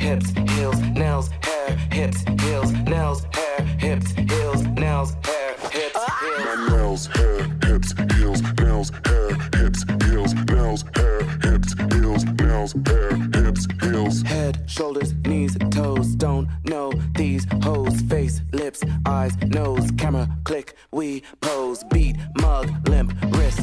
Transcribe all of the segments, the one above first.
hips, heels, nails, hair, hips, heels, nails, hair, hips, heels, nails, hair, hips, heels. My nails, hair, hips, heels, nails, hair, hips, heels, nails, hair, hips, heels, nails, hair, hips, heels. Head, shoulders, knees, toes, don't know these hoes. Face, lips, eyes, nose, camera, click, we pose. Beat, mug, limp, wrist.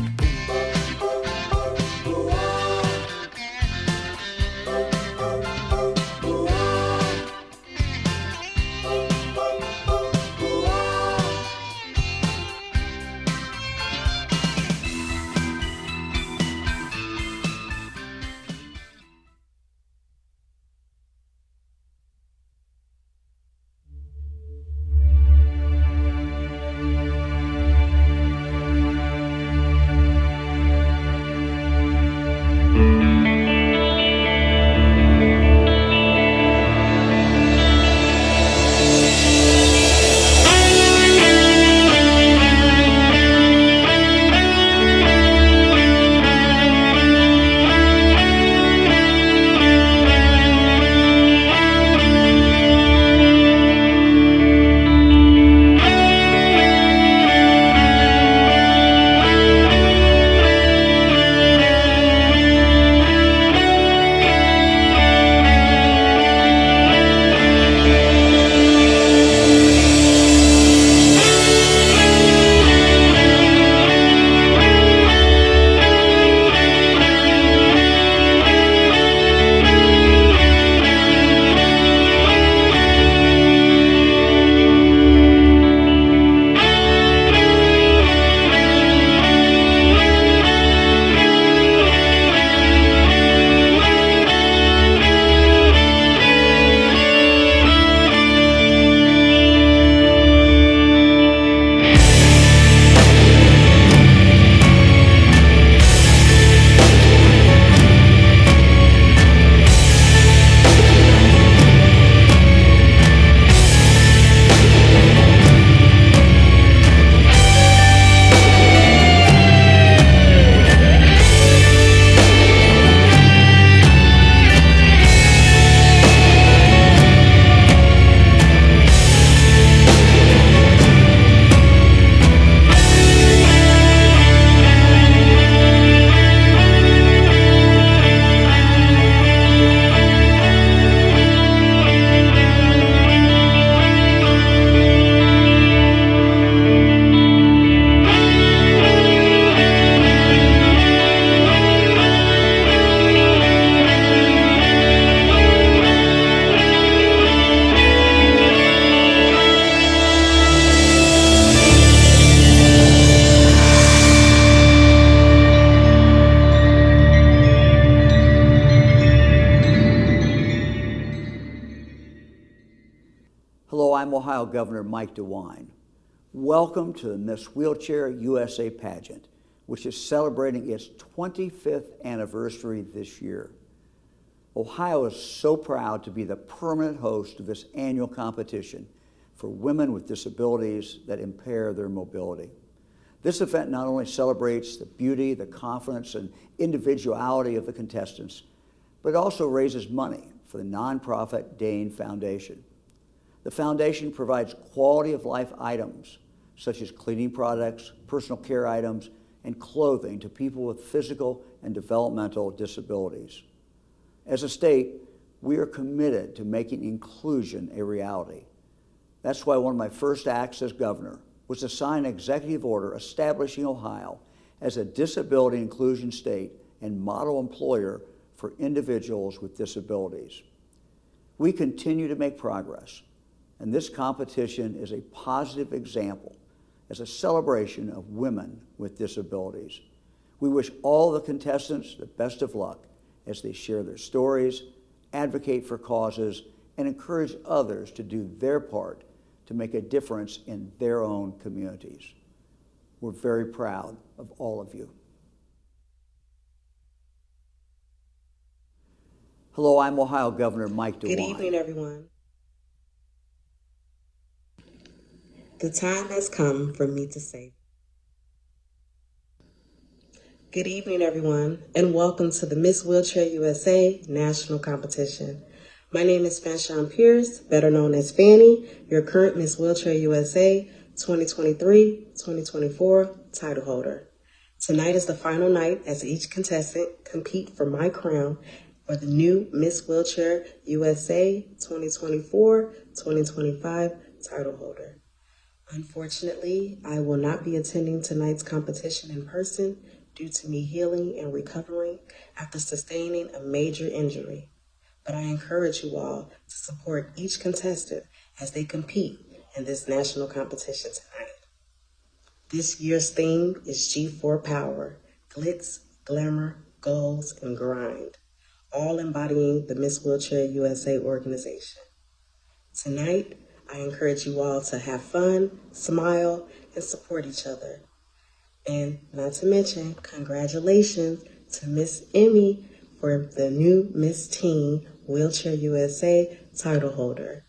Hello, I'm Ohio Governor Mike DeWine. Welcome to the Miss Wheelchair USA pageant, which is celebrating its 25th anniversary this year. Ohio is so proud to be the permanent host of this annual competition for women with disabilities that impair their mobility. This event not only celebrates the beauty, the confidence, and individuality of the contestants, but also raises money for the nonprofit Dane Foundation. The foundation provides quality of life items, such as cleaning products, personal care items, and clothing to people with physical and developmental disabilities. As a state, we are committed to making inclusion a reality. That's why one of my first acts as governor was to sign an executive order establishing Ohio as a disability inclusion state and model employer for individuals with disabilities. We continue to make progress, and this competition is a positive example as a celebration of women with disabilities. We wish all the contestants the best of luck as they share their stories, advocate for causes, and encourage others to do their part to make a difference in their own communities. We're very proud of all of you. Hello, I'm Ohio Governor Mike DeWine. Good evening, everyone. The time has come for me to say. Good evening, everyone, and welcome to the Miss Wheelchair USA National Competition. My name is Fanshawn Pierce, better known as Fanny, your current Miss Wheelchair USA 2023-2024 title holder. Tonight is the final night as each contestant compete for my crown for the new Miss Wheelchair USA 2024-2025 title holder. Unfortunately, I will not be attending tonight's competition in person due to me healing and recovering after sustaining a major injury. But I encourage you all to support each contestant as they compete in this national competition tonight. This year's theme is G4 Power, glitz, glamour, goals, and grind, all embodying the Miss Wheelchair USA organization. Tonight, I encourage you all to have fun, smile, and support each other. And not to mention, congratulations to Miss Emmy for the new Miss Teen Wheelchair USA title holder.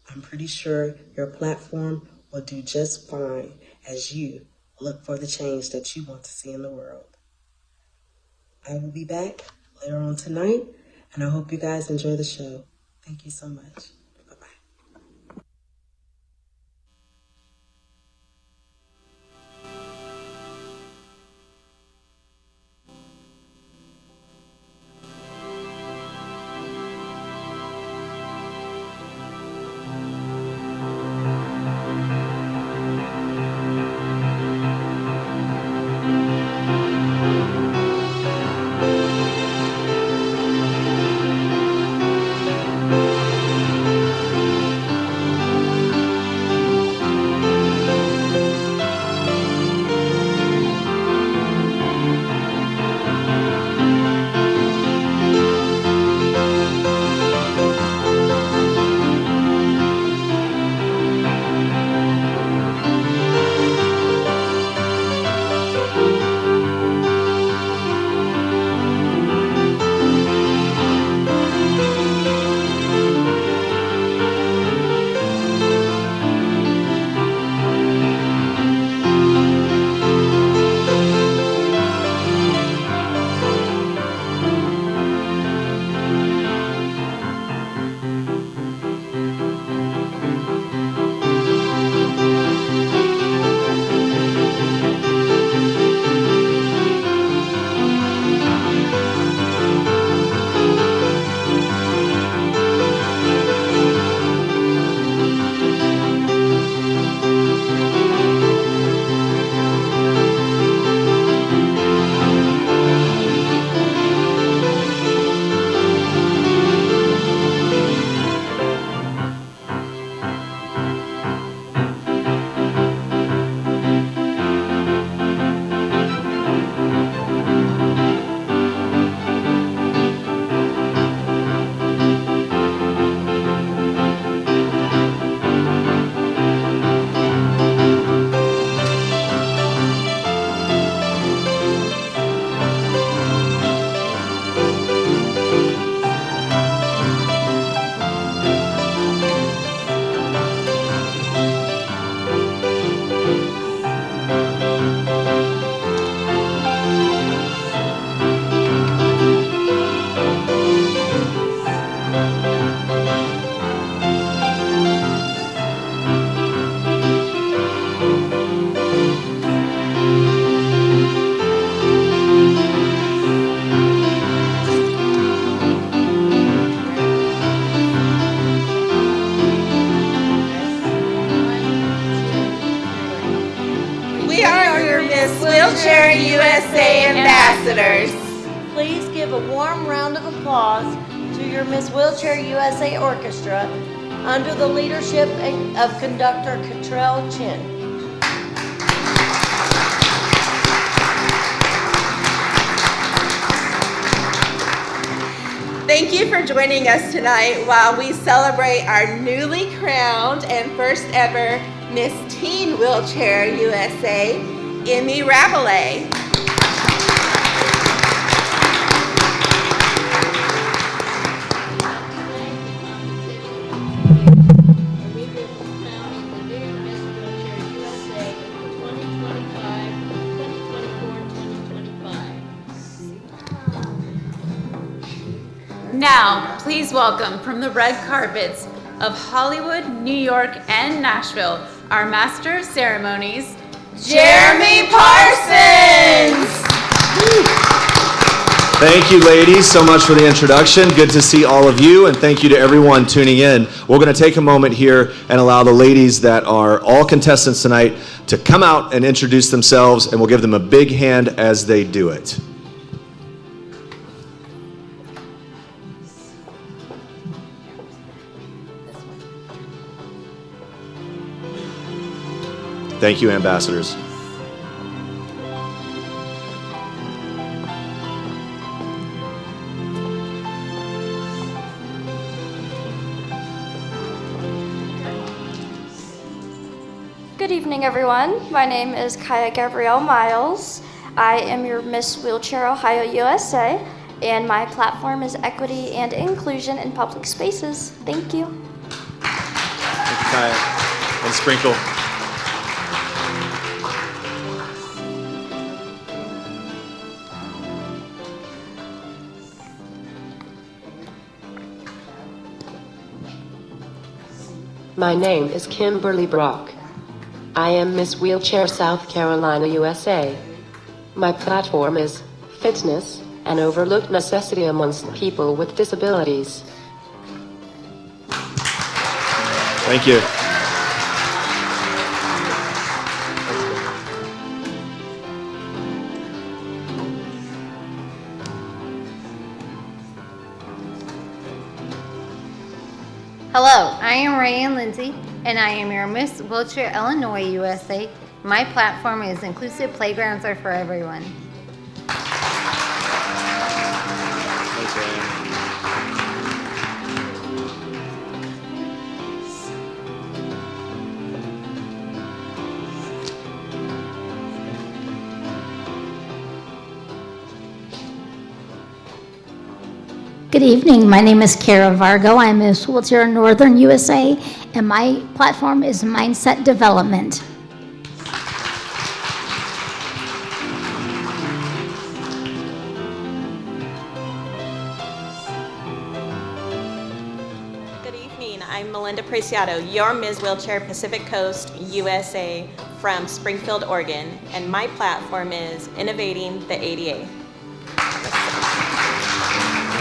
I'm pretty sure your platform will do just fine as you look for the change that you want to see in the world. I will be back later on tonight, and I hope you guys enjoy the show. Thank you so much. Bye-bye. We are your Miss Wheelchair USA ambassadors. Please give a warm round of applause to your Miss Wheelchair USA Orchestra under the leadership of conductor Cottrell Chin. Thank you for joining us tonight while we celebrate our newly crowned and first ever Miss Teen Wheelchair USA, Emmy Rabelais. Now, please welcome from the red carpets of Hollywood, New York, and Nashville, our Master of Ceremonies, Jeremy Parsons! Thank you, ladies, so much for the introduction. Good to see all of you, and thank you to everyone tuning in. We're going to take a moment here and allow the ladies that are all contestants tonight to come out and introduce themselves, and we'll give them a big hand as they do it. Thank you, ambassadors. Good evening, everyone. My name is Kaya Gabrielle Miles. I am your Miss Wheelchair Ohio USA, and my platform is equity and inclusion in public spaces. Thank you. Thank you, Kaya. And Sprinkle. My name is Kimberly Brock. I am Miss Wheelchair South Carolina, USA. My platform is fitness, an overlooked necessity amongst people with disabilities. Thank you. Hello, I am Rayanne Lindsay, and I am your Miss Wheelchair Illinois USA. My platform is Inclusive Playgrounds Are for Everyone. Good evening. My name is Kara Vargo. I'm Miss Wheelchair Northern USA, and my platform is Mindset Development. Good evening. I'm Melinda Preciado, your Ms. Wheelchair Pacific Coast USA from Springfield, Oregon, and my platform is Innovating the ADA.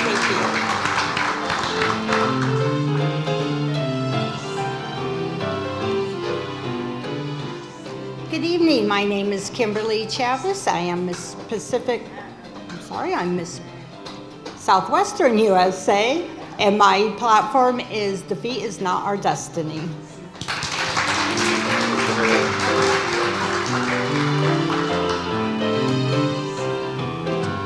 Thank you. Good evening. My name is Kimberly Chavez. I am Miss Southwestern USA, and my platform is Defeat is Not Our Destiny.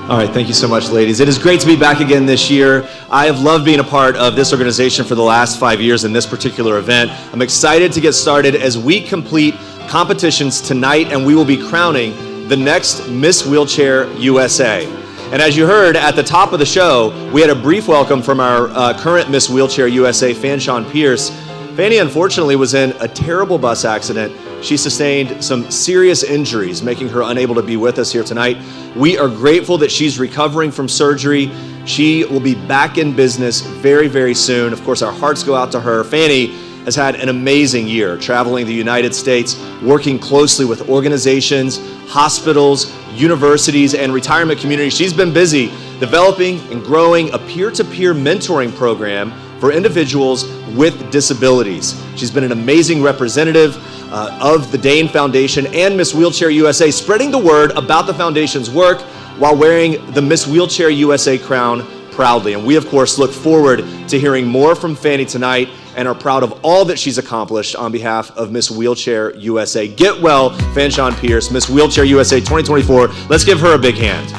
All right, thank you so much, ladies. It is great to be back again this year. I have loved being a part of this organization for the last 5 years in this particular event. I'm excited to get started as we complete competitions tonight, and we will be crowning the next Miss Wheelchair USA. And as you heard at the top of the show, we had a brief welcome from our current Miss Wheelchair USA, Fanshawn Pierce. Fanny, unfortunately, was in a terrible bus accident. She sustained some serious injuries, making her unable to be with us here tonight. We are grateful that she's recovering from surgery. She will be back in business very, very soon. Of course, our hearts go out to her. Fanny has had an amazing year, traveling the United States, working closely with organizations, hospitals, universities, and retirement communities. She's been busy developing and growing a peer-to-peer mentoring program for individuals with disabilities. She's been an amazing representative of the Dane Foundation and Miss Wheelchair USA, spreading the word about the foundation's work while wearing the Miss Wheelchair USA crown proudly. And we, of course, look forward to hearing more from Fanny tonight and are proud of all that she's accomplished on behalf of Miss Wheelchair USA. Get well, Fanshawn Pierce, Miss Wheelchair USA 2024. Let's give her a big hand.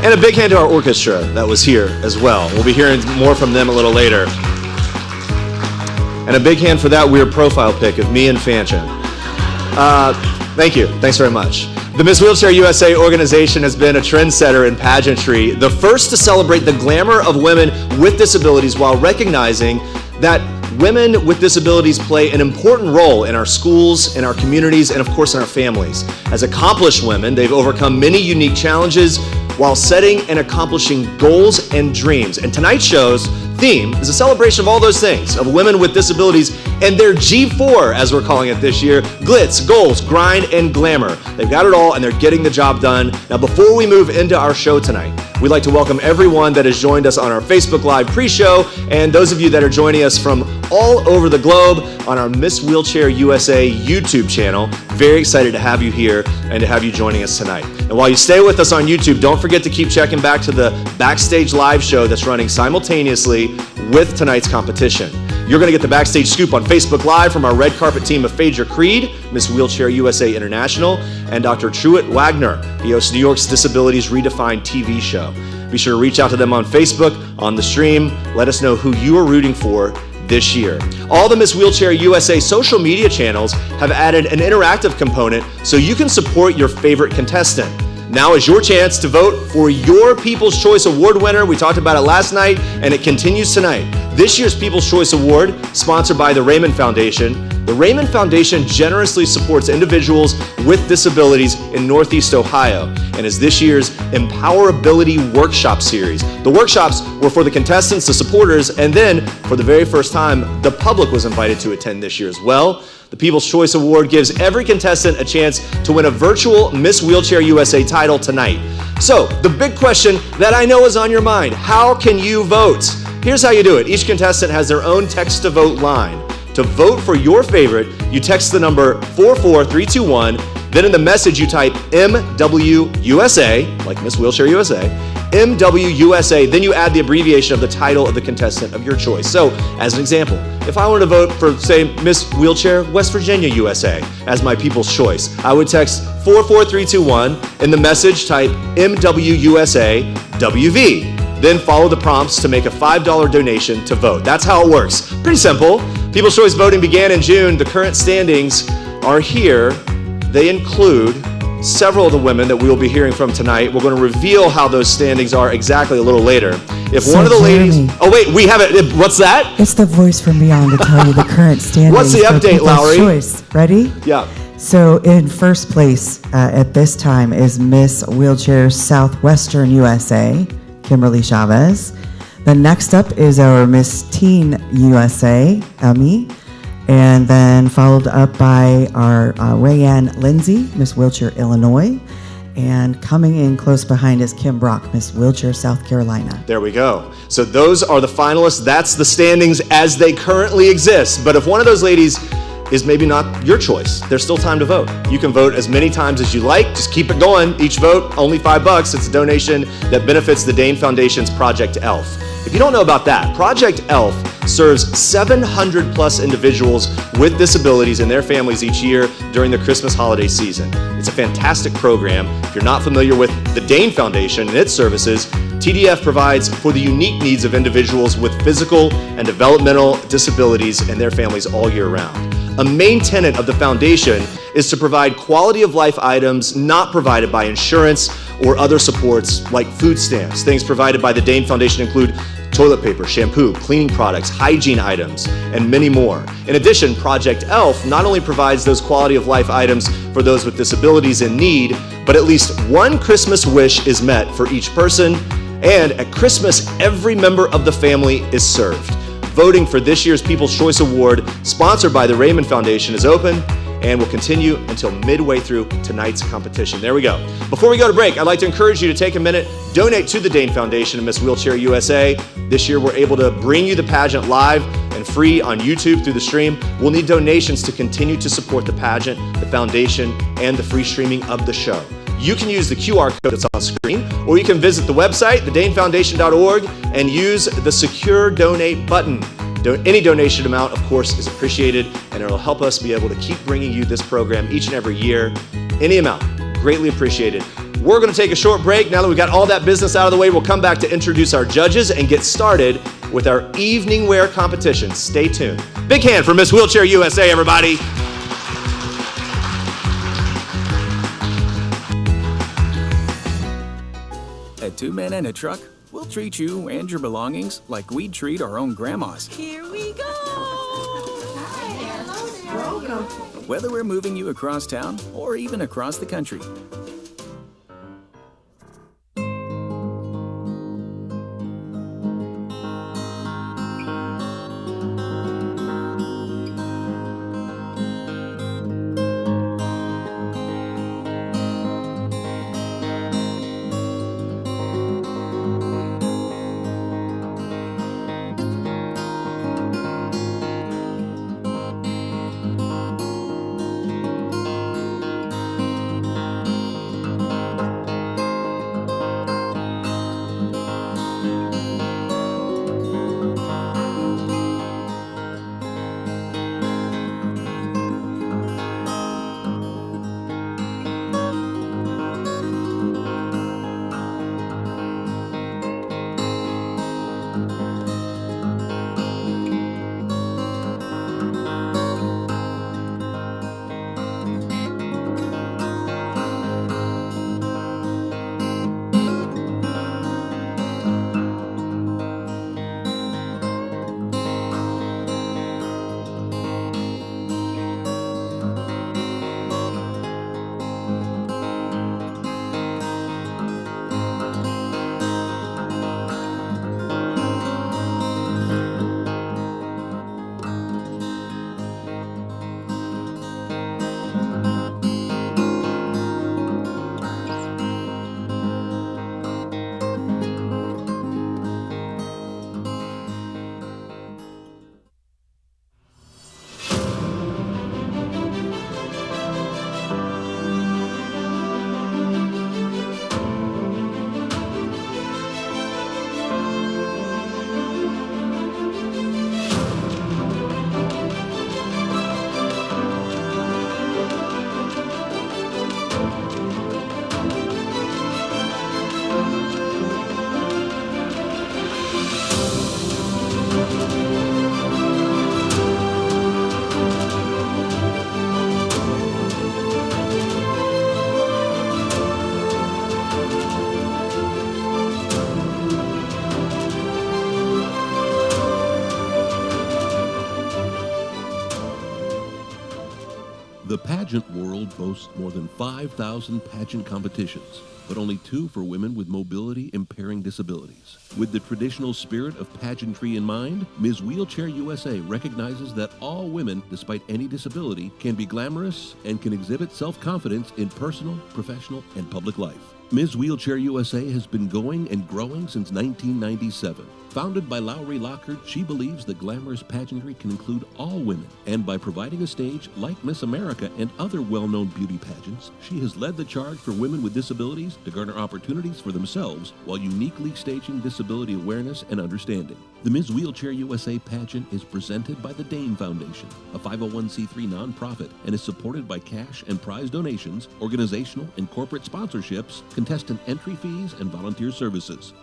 And a big hand to our orchestra that was here as well. We'll be hearing more from them a little later. And a big hand for that weird profile pic of me and Fanshawn. Thank you. Thanks very much. The Miss Wheelchair USA organization has been a trendsetter in pageantry, the first to celebrate the glamour of women with disabilities while recognizing that women with disabilities play an important role in our schools, in our communities, and of course in our families. As accomplished women, they've overcome many unique challenges while setting and accomplishing goals and dreams. And tonight's show's theme is a celebration of all those things, of women with disabilities and their G4, as we're calling it this year: glitz, goals, grind, and glamour. They've got it all and they're getting the job done. Now, before we move into our show tonight, we'd like to welcome everyone that has joined us on our Facebook Live pre-show, and those of you that are joining us from all over the globe on our Miss Wheelchair USA YouTube channel. Very excited to have you here and to have you joining us tonight. And while you stay with us on YouTube, don't forget to keep checking back to the Backstage Live show that's running simultaneously with tonight's competition. You're going to get the backstage scoop on Facebook Live from our red carpet team of Phaedra Creed, Miss Wheelchair USA International, and Dr. Truett Wagner. He hosts New York's Disabilities Redefined TV show. Be sure to reach out to them on Facebook, on the stream. Let us know who you are rooting for this year. All the Miss Wheelchair USA social media channels have added an interactive component so you can support your favorite contestant. Now is your chance to vote for your People's Choice Award winner. We talked about it last night, and it continues tonight. This year's People's Choice Award, sponsored by the Raymond Foundation. The Raymond Foundation generously supports individuals with disabilities in Northeast Ohio and is this year's Empowerability Workshop Series. The workshops were for the contestants, the supporters, and then for the very first time, the public was invited to attend this year as well. The People's Choice Award gives every contestant a chance to win a virtual Miss Wheelchair USA title tonight. So, the big question that I know is on your mind: how can you vote? Here's how you do it. Each contestant has their own text-to-vote line. To vote for your favorite, you text the number 44321, then in the message you type MWUSA, like Miss Wheelchair USA, MWUSA, then you add the abbreviation of the title of the contestant of your choice. So, as an example, if I wanted to vote for, say, Miss Wheelchair West Virginia USA as my People's Choice, I would text 44321, in the message type MWUSA WV. Then follow the prompts to make a $5 donation to vote. That's how it works. Pretty simple. People's Choice voting began in June. The current standings are here. They include several of the women that we will be hearing from tonight. We're going to reveal how those standings are exactly a little later. If So one of the ladies... Jeremy, Oh, wait, we have it. What's that? It's the voice from beyond to tell you the current standings. What's the for update, People's Lowry? Choice. Ready? Yeah. So in first place at this time is Miss Wheelchair Southwestern USA, Kimberly Chavez. The next up is our Miss Teen USA, Emmy. And then followed up by our Rayanne Lindsay, Miss Wheelchair Illinois. And coming in close behind is Kim Brock, Miss Wheelchair South Carolina. There we go. So those are the finalists. That's the standings as they currently exist. But if one of those ladies is maybe not your choice, there's still time to vote. You can vote as many times as you like. Just keep it going. Each vote, only $5. It's a donation that benefits the Dane Foundation's Project ELF. If you don't know about that, Project ELF serves 700 plus individuals with disabilities and their families each year during the Christmas holiday season. It's a fantastic program. If you're not familiar with the Dane Foundation and its services, TDF provides for the unique needs of individuals with physical and developmental disabilities and their families all year round. A main tenet of the foundation is to provide quality of life items not provided by insurance or other supports like food stamps. Things provided by the Dane Foundation include toilet paper, shampoo, cleaning products, hygiene items, and many more. In addition, Project ELF not only provides those quality of life items for those with disabilities in need, but at least one Christmas wish is met for each person, and at Christmas, every member of the family is served. Voting for this year's People's Choice Award, sponsored by the Raymond Foundation, is open and will continue until midway through tonight's competition. There we go. Before we go to break, I'd like to encourage you to take a minute, donate to the Dane Foundation and Miss Wheelchair USA. This year, we're able to bring you the pageant live and free on YouTube through the stream. We'll need donations to continue to support the pageant, the foundation, and the free streaming of the show. You can use the QR code that's on screen, or you can visit the website, thedanefoundation.org, and use the Secure Donate button. Any donation amount, of course, is appreciated, and it'll help us be able to keep bringing you this program each and every year. Any amount, greatly appreciated. We're going to take a short break. Now that we've got all that business out of the way, we'll come back to introduce our judges and get started with our evening wear competition. Stay tuned. Big hand for Miss Wheelchair USA, everybody. A two-man and a truck? We'll treat you and your belongings like we'd treat our own grandmas. Here we go! Welcome. Whether we're moving you across town or even across the country. The pageant world boasts more than 5,000 pageant competitions, but only 2 for women with mobility impairing disabilities. With the traditional spirit of pageantry in mind, Ms. Wheelchair USA recognizes that all women, despite any disability, can be glamorous and can exhibit self-confidence in personal, professional, and public life. Ms. Wheelchair USA has been going and growing since 1997. Founded by Lowry Lockhart, she believes that glamorous pageantry can include all women, and by providing a stage like Miss America and other well-known beauty pageants, she has led the charge for women with disabilities to garner opportunities for themselves while uniquely staging disability awareness and understanding. The Ms. Wheelchair USA pageant is presented by the Dane Foundation, a 501c3 nonprofit, and is supported by cash and prize donations, organizational and corporate sponsorships, contestant entry fees, and volunteer services.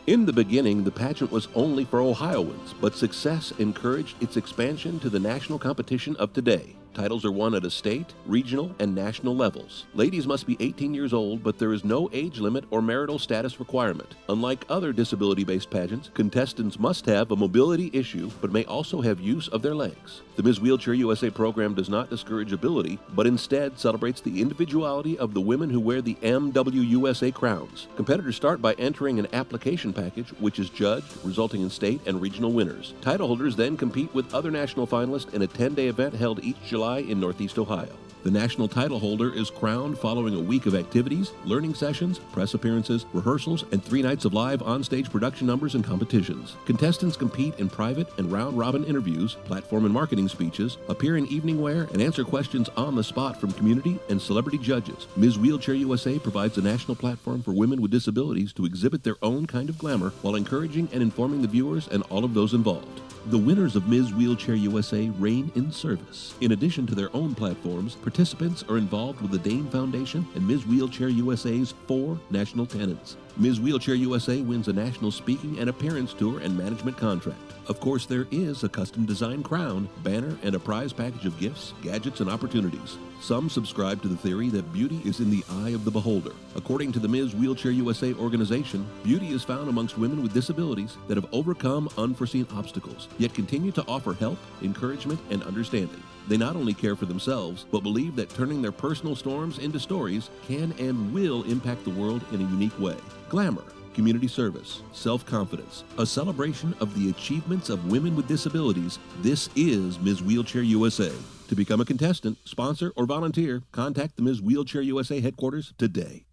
In the beginning, the pageant was only for Ohioans, but success encouraged its expansion to the national competition of today. Titles are won at a state, regional, and national levels. Ladies must be 18 years old, but there is no age limit or marital status requirement. Unlike other disability-based pageants, contestants must have a mobility issue, but may also have use of their legs. The Ms. Wheelchair USA program does not discourage ability, but instead celebrates the individuality of the women who wear the MWUSA crowns. Competitors start by entering an application package, which is judged, resulting in state and regional winners. Title holders then compete with other national finalists in a 10-day event held each July in Northeast Ohio. The national title holder is crowned following a week of activities, learning sessions, press appearances, rehearsals, and 3 nights of live on-stage production numbers and competitions. Contestants compete in private and round-robin interviews, platform and marketing speeches, appear in evening wear, and answer questions on the spot from community and celebrity judges. Ms. Wheelchair USA provides a national platform for women with disabilities to exhibit their own kind of glamour while encouraging and informing the viewers and all of those involved. The winners of Ms. Wheelchair USA reign in service. In addition to their own platforms, participants are involved with the Dane Foundation and Ms. Wheelchair USA's 4 national tenants. Ms. Wheelchair USA wins a national speaking and appearance tour and management contract. Of course, there is a custom designed crown, banner, and a prize package of gifts, gadgets, and opportunities. Some subscribe to the theory that beauty is in the eye of the beholder. According to the Ms. Wheelchair USA organization, beauty is found amongst women with disabilities that have overcome unforeseen obstacles, yet continue to offer help, encouragement, and understanding. They not only care for themselves, but believe that turning their personal storms into stories can and will impact the world in a unique way. Glamour, community service, self-confidence, a celebration of the achievements of women with disabilities. This is Ms. Wheelchair USA. To become a contestant, sponsor, or volunteer, contact the Ms. Wheelchair USA headquarters today.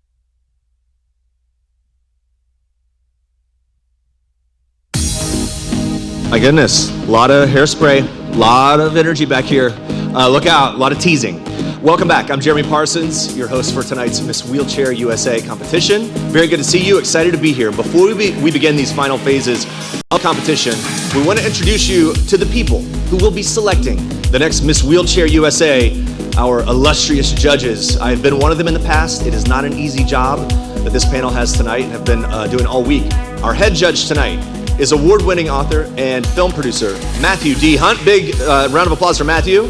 My goodness, a lot of hairspray, a lot of energy back here. Look out, a lot of teasing. Welcome back. I'm Jeremy Parsons, your host for tonight's Miss Wheelchair USA competition. Very good to see you. Excited to be here. Before we begin these final phases of competition, we want to introduce you to the people who will be selecting the next Miss Wheelchair USA, our illustrious judges. I've been one of them in the past. It is not an easy job that this panel has tonight and have been doing all week. Our head judge tonight is award-winning author and film producer Matthew D. Hunt. Big round of applause for Matthew.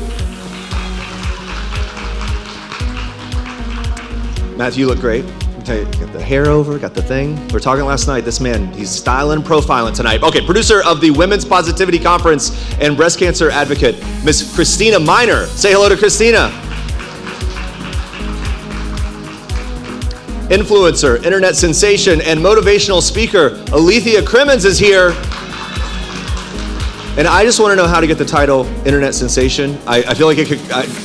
Matthew, you look great. I'll tell you, got the hair over, got the thing. We were talking last night, this man, he's styling and profiling tonight. Okay, producer of the Women's Positivity Conference and breast cancer advocate, Miss Christina Miner. Say hello to Christina. Influencer, internet sensation, and motivational speaker, Alethea Crimmins is here. And I just want to know how to get the title Internet Sensation. I feel like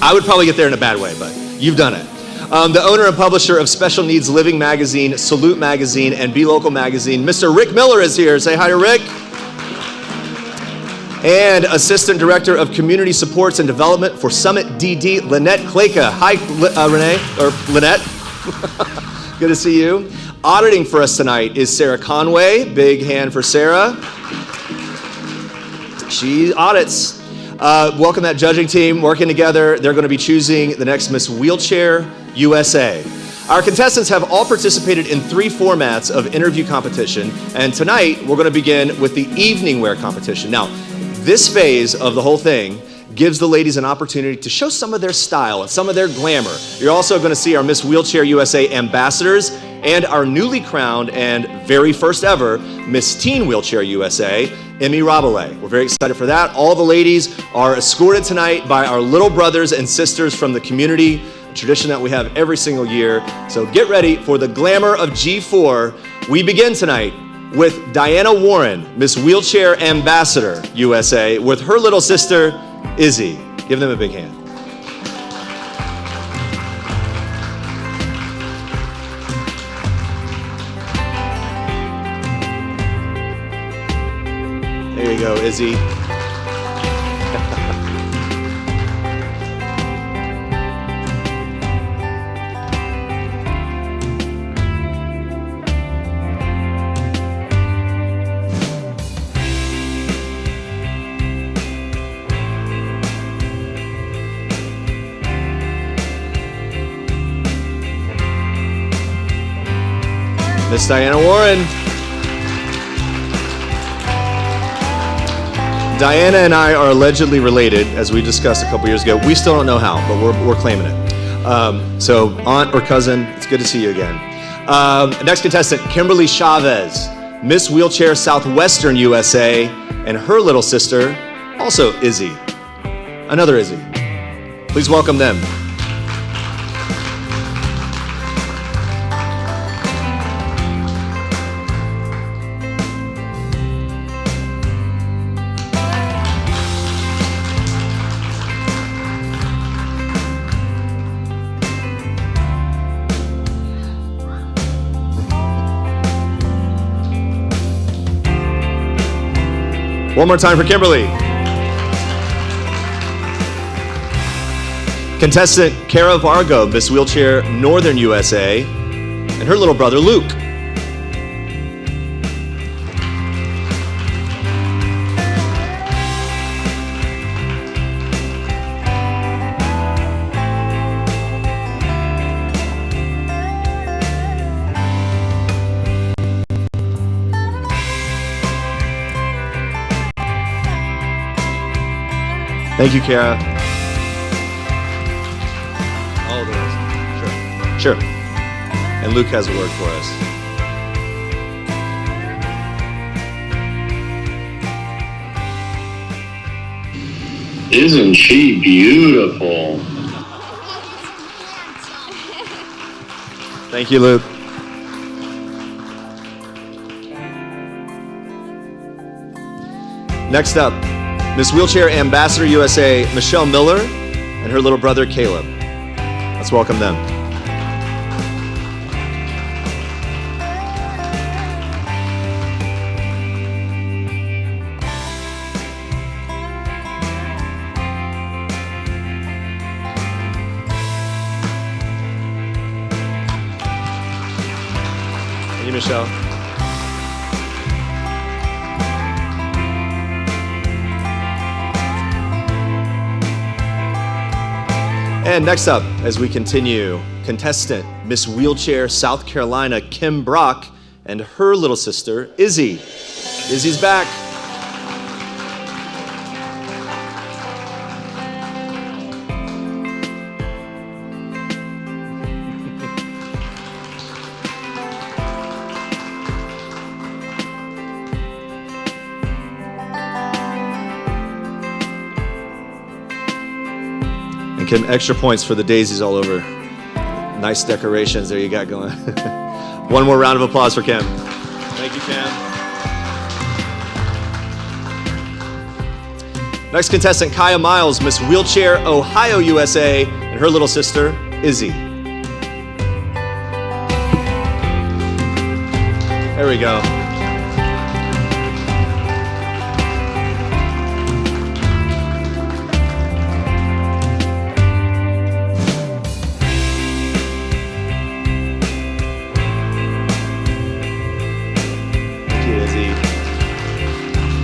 I would probably get there in a bad way, but you've done it. The owner and publisher of Special Needs Living Magazine, Salute Magazine, and Be Local Magazine, Mr. Rick Miller is here. Say hi to Rick. And Assistant Director of Community Supports and Development for Summit DD, Lynette Kleka. Hi, Renee, or Lynette. Good to see you. Auditing for us tonight is Sarah Conway. Big hand for Sarah. She audits. Welcome that judging team working together. They're going to be choosing the next Miss Wheelchair USA. Our contestants have all participated in 3 formats of interview competition, and tonight we're going to begin with the evening wear competition. Now, this phase of the whole thing gives the ladies an opportunity to show some of their style and some of their glamour. You're also going to see our Miss Wheelchair USA ambassadors and our newly crowned and very first ever Miss Teen Wheelchair USA, Emmy Rabelais. We're very excited for that. All the ladies are escorted tonight by our little brothers and sisters from the community, a tradition that we have every single year. So get ready for the glamour of G4. We begin tonight with Diana Warren, Miss Wheelchair Ambassador USA, with her little sister, Izzy. Give them a big hand. There you go, Izzy. Miss Diana Warren. Diana and I are allegedly related, as we discussed a couple years ago. We still don't know how, but we're claiming it. So aunt or cousin, it's good to see you again. Next contestant, Kimberly Chavez, Miss Wheelchair Southwestern USA, and her little sister, also Izzy. Another Izzy. Please welcome them. One more time for Kimberly. Contestant Kara Vargo, Miss Wheelchair Northern USA, and her little brother Luke. Thank you, Kara. All the rest. Sure. And Luke has a word for us. Isn't she beautiful? Thank you, Luke. Next up, Miss Wheelchair Ambassador USA, Michelle Miller, and her little brother, Caleb. Let's welcome them. Thank you, Michelle. And next up, as we continue, contestant Miss Wheelchair South Carolina, Kim Brock, and her little sister, Izzy. Izzy's back. And Kim, extra points for the daisies all over. Nice decorations there you got going. One more round of applause for Kim. Thank you, Kim. Next contestant, Kaya Miles, Miss Wheelchair Ohio USA, and her little sister, Izzy. There we go.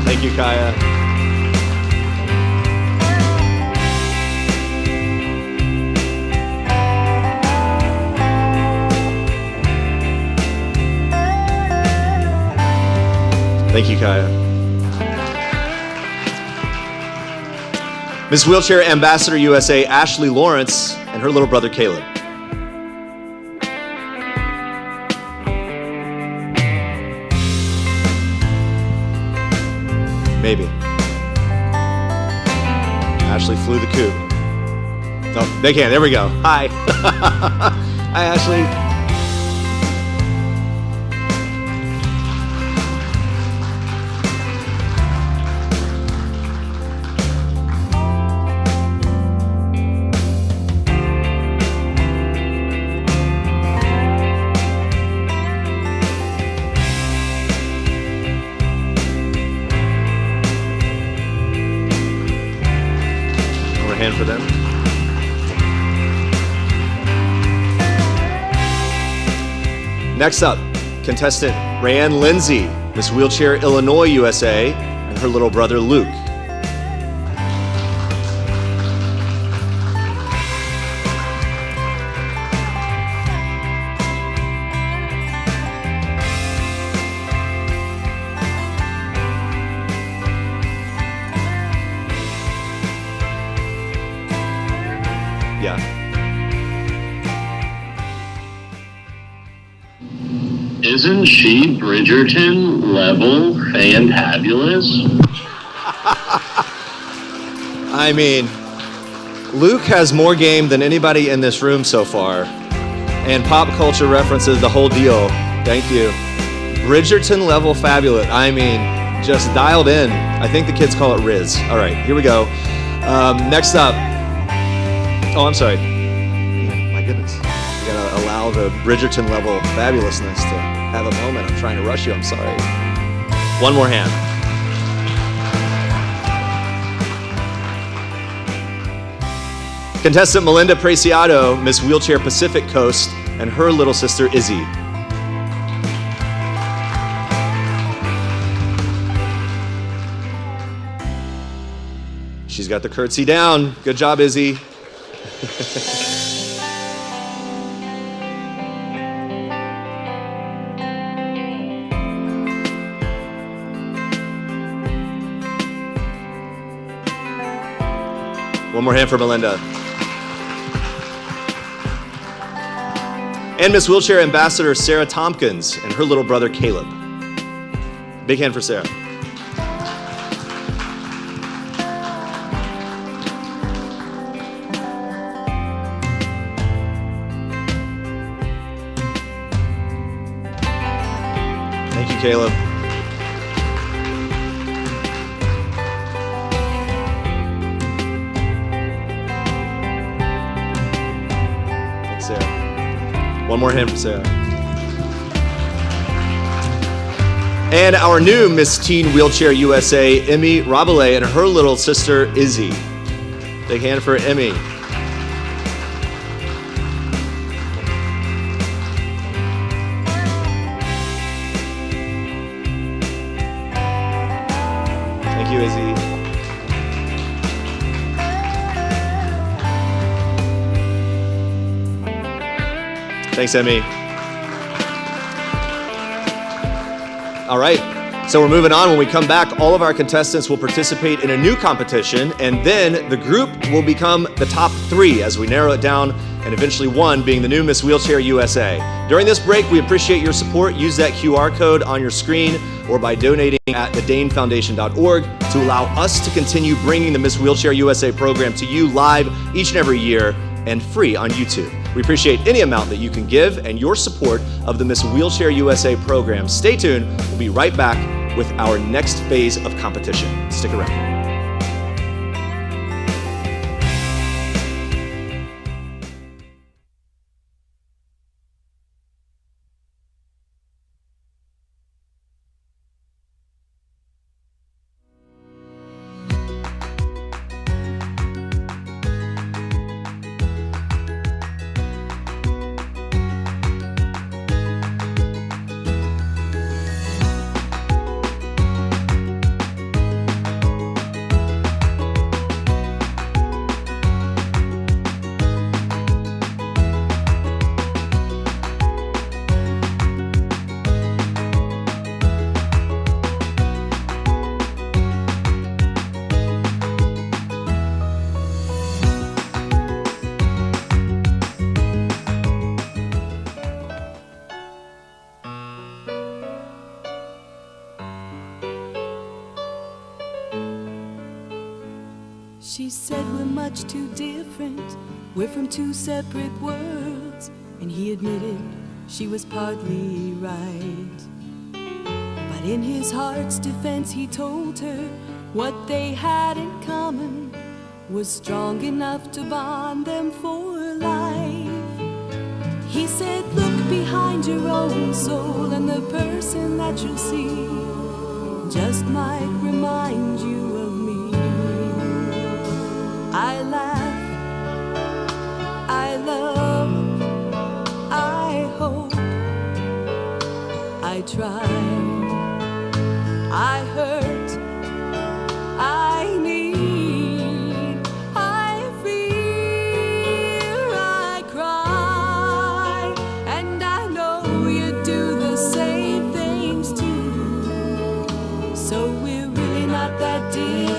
Thank you, Kaya. Thank you, Kaya. Miss Wheelchair Ambassador USA, Ashley Lawrence, and her little brother, Caleb. Maybe. Ashley flew the coop. Oh, they can. There we go. Hi. Hi, Ashley. Hand for them. Next up, contestant Rayanne Lindsay, Miss Wheelchair Illinois USA, and her little brother Luke. Yeah. Isn't she Bridgerton level fantabulous? I mean, Luke has more game than anybody in this room so far, and pop culture references the whole deal. Thank you. Bridgerton level fabulous. I mean, just dialed in. I think the kids call it Riz. All right, here we go. Next up. Oh, I'm sorry. Man, my goodness. You gotta allow the Bridgerton level fabulousness to have a moment. I'm trying to rush you. I'm sorry. One more hand. Contestant Melinda Preciado, Miss Wheelchair Pacific Coast, and her little sister Izzy. She's got the curtsy down. Good job, Izzy. One more hand for Melinda. And Miss Wheelchair Ambassador Sarah Tompkins and her little brother Caleb. Big hand for Sarah. Thank you, Caleb. Thanks, Sarah. One more hand for Sarah. And our new Miss Teen Wheelchair USA, Emmy Rabelais, and her little sister, Izzy. Big hand for Emmy. Thank you, Izzy. Thanks, Emmy. All right, so we're moving on. When we come back, all of our contestants will participate in a new competition, and then the group will become the top 3 as we narrow it down, and eventually one being the new Miss Wheelchair USA. During this break, we appreciate your support. Use that QR code on your screen or by donating at thedanefoundation.org to allow us to continue bringing the Miss Wheelchair USA program to you live each and every year and free on YouTube. We appreciate any amount that you can give and your support of the Miss Wheelchair USA program. Stay tuned. We'll be right back with our next phase of competition. Stick around. She said we're much too different, we're from 2 separate worlds, and he admitted she was partly right. But in his heart's defense he told her what they had in common was strong enough to bond them for life. He said, look behind your own soul, and the person that you'll see just might remind you of me. I laugh, I love, I hope, I try, I hurt, I need, I fear, I cry, and I know you do the same things too. So we're really not that different.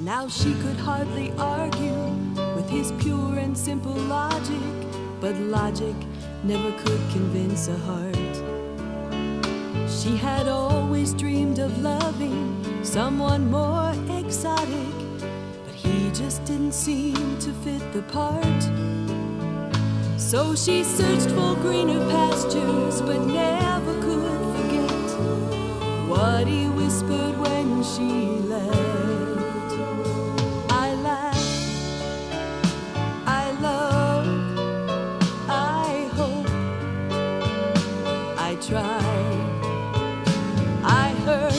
Now she could hardly argue with his pure and simple logic, but logic never could convince a heart. She had always dreamed of loving someone more exotic, but he just didn't seem to fit the part. So she searched for greener pastures, but never could forget what he whispered when she left. Try, I hurt,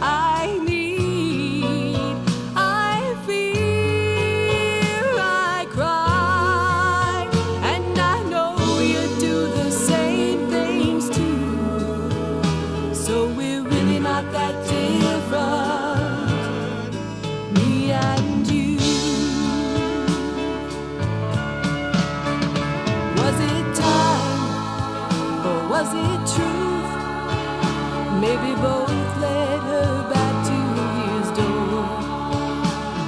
I need, I fear, I cry, and I know you do the same things too. So we're really not that different, me and you. Maybe both led her back to his door.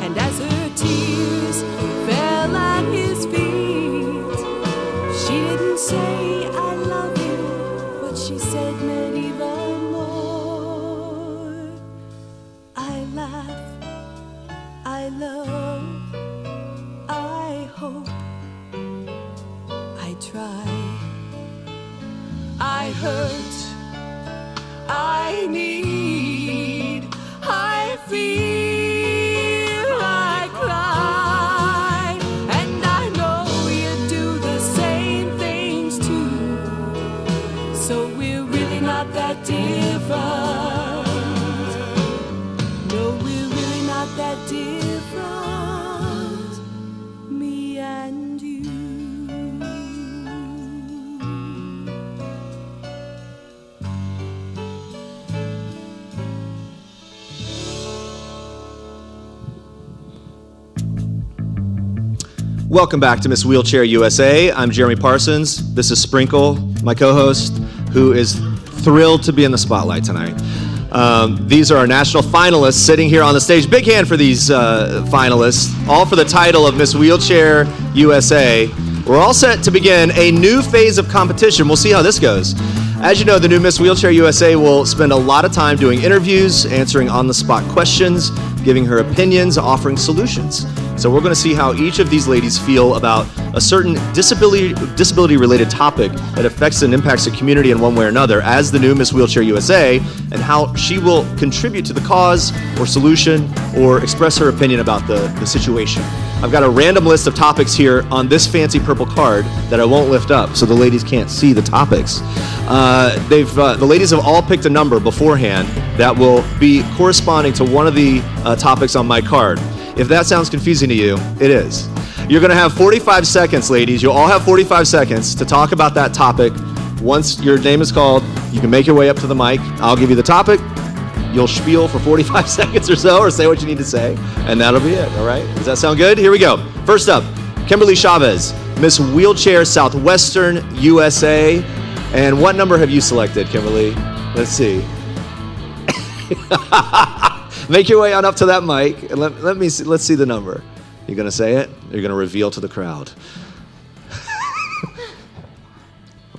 And as her tears fell at his feet, she didn't say I love you. What she said meant even more. I laugh, I love, I hope, I try, I hurt, I need, I feel, I cry, and I know you do the same things too. So we're really not that different. No, we're really not that different, me and you. Welcome back to Miss Wheelchair USA. I'm Jeremy Parsons. This is Sprinkle, my co-host, who is thrilled to be in the spotlight tonight. These are our national finalists sitting here on the stage. Big hand for these finalists, all for the title of Miss Wheelchair USA. We're all set to begin a new phase of competition. We'll see how this goes. As you know, the new Miss Wheelchair USA will spend a lot of time doing interviews, answering on-the-spot questions, giving her opinions, offering solutions. So we're going to see how each of these ladies feel about a certain disability-related topic that affects and impacts the community in one way or another as the new Miss Wheelchair USA, and how she will contribute to the cause or solution or express her opinion about the situation. I've got a random list of topics here on this fancy purple card that I won't lift up so the ladies can't see the topics. The ladies have all picked a number beforehand that will be corresponding to one of the topics on my card. If that sounds confusing to you, it is. You're going to have 45 seconds, ladies. You'll all have 45 seconds to talk about that topic. Once your name is called, you can make your way up to the mic. I'll give you the topic. You'll spiel for 45 seconds or so, or say what you need to say, and that'll be it, all right? Does that sound good? Here we go. First up, Kimberly Chavez, Miss Wheelchair Southwestern USA. And what number have you selected, Kimberly? Let's see. Make your way on up to that mic, and let me see, let's see the number. You're gonna say it, or you're gonna reveal to the crowd?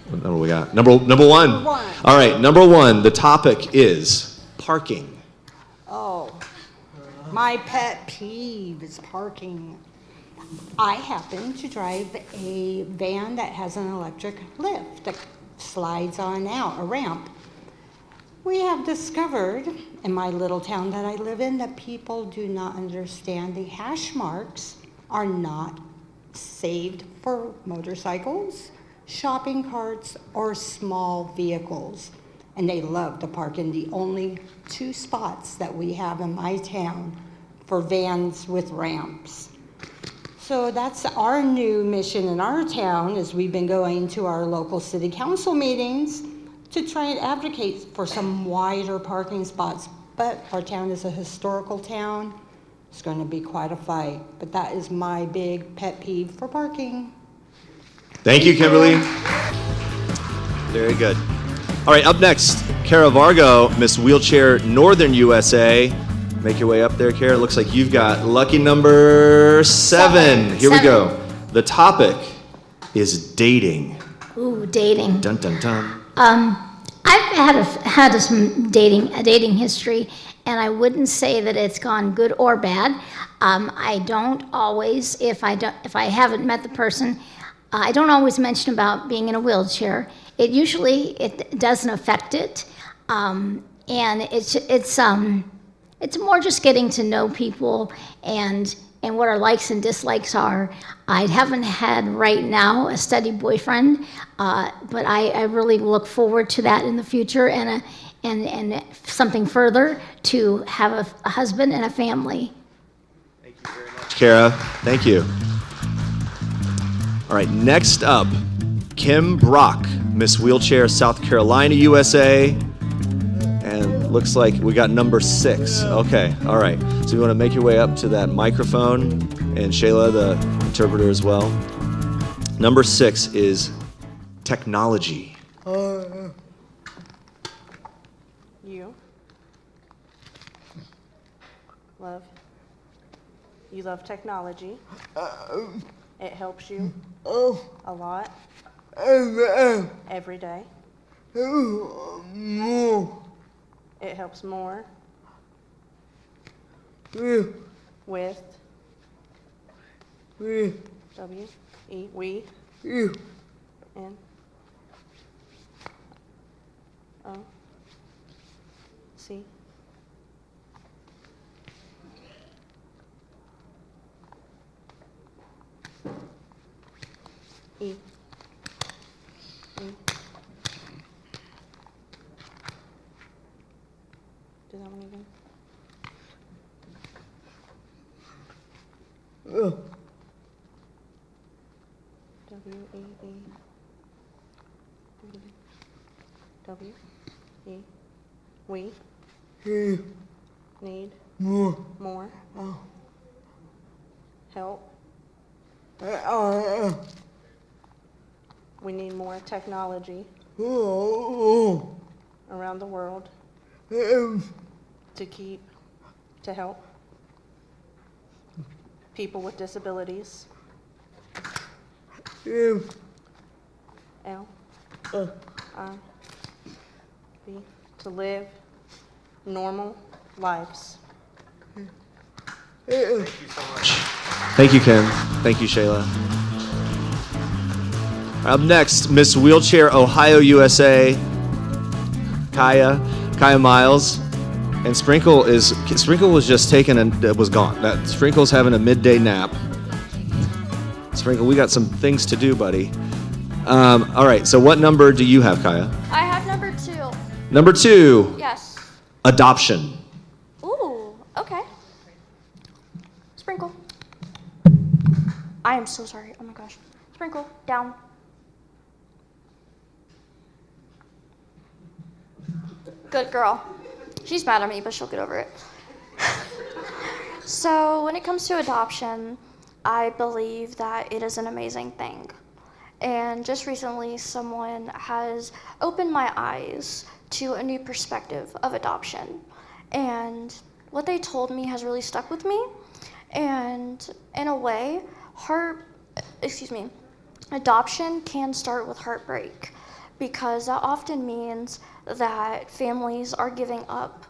What number we got? Number one. All right, number one, the topic is parking. Oh, my pet peeve is parking. I happen to drive a van that has an electric lift that slides on out, a ramp. We have discovered in my little town that I live in that people do not understand the hash marks are not saved for motorcycles, shopping carts, or small vehicles. And they love to park in the only 2 spots that we have in my town for vans with ramps. So that's our new mission in our town, is we've been going to our local city council meetings to try and advocate for some wider parking spots. But our town is a historical town. It's going to be quite a fight. But that is my big pet peeve for parking. Thank you, Kimberly. Very good. All right, up next, Kara Vargo, Miss Wheelchair Northern USA. Make your way up there, Kara. It looks like you've got lucky number 7. Here we go. The topic is dating. Ooh, dating. Dun, dun, dun. I've had some dating history, and I wouldn't say that it's gone good or bad. I don't always, if I haven't met the person, I don't always mention about being in a wheelchair. It doesn't affect it, and it's more just getting to know people and what our likes and dislikes are. I haven't had right now a steady boyfriend, but I really look forward to that in the future and something further to have a husband and a family. Thank you very much, Kara. Thank you. All right, next up, Kim Brock, Miss Wheelchair South Carolina USA. And looks like we got number 6. Okay, all right. So you want to make your way up to that microphone, and Shayla, the interpreter, as well. Number 6 is technology. You love technology. It helps you a lot every day. It helps more with W-E, we, N, O, C. E. Do that one again. W-E-E. W-E. We. Need. More. Help. We need more technology around the world to help people with disabilities. L. I. B. To live normal lives. Thank you so much. Thank you, Kim. Thank you, Shayla. Up next, Miss Wheelchair Ohio USA, Kaya Miles. And Sprinkle was just taken and was gone. Sprinkle's having a midday nap. Sprinkle, we got some things to do, buddy. All right, so what number do you have, Kaya? I have number 2. Number 2. Yes. Adoption. Ooh, okay. Sprinkle. I am so sorry. Oh my gosh. Sprinkle, down. Good girl. She's mad at me, but she'll get over it. So when it comes to adoption, I believe that it is an amazing thing. And just recently, someone has opened my eyes to a new perspective of adoption. And what they told me has really stuck with me. And in a way, adoption can start with heartbreak, because that often means that families are giving up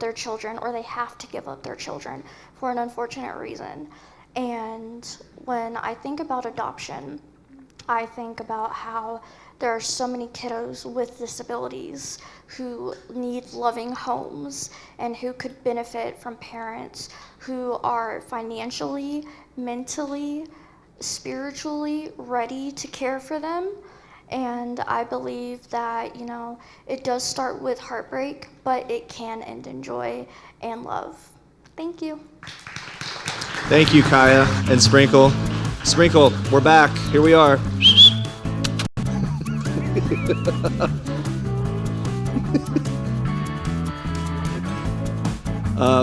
their children, or they have to give up their children for an unfortunate reason. And when I think about adoption, I think about how there are so many kiddos with disabilities who need loving homes and who could benefit from parents who are financially, mentally, spiritually ready to care for them. And I believe that, it does start with heartbreak, but it can end in joy and love. Thank you. Thank you, Kaya and Sprinkle. Sprinkle, we're back. Here we are.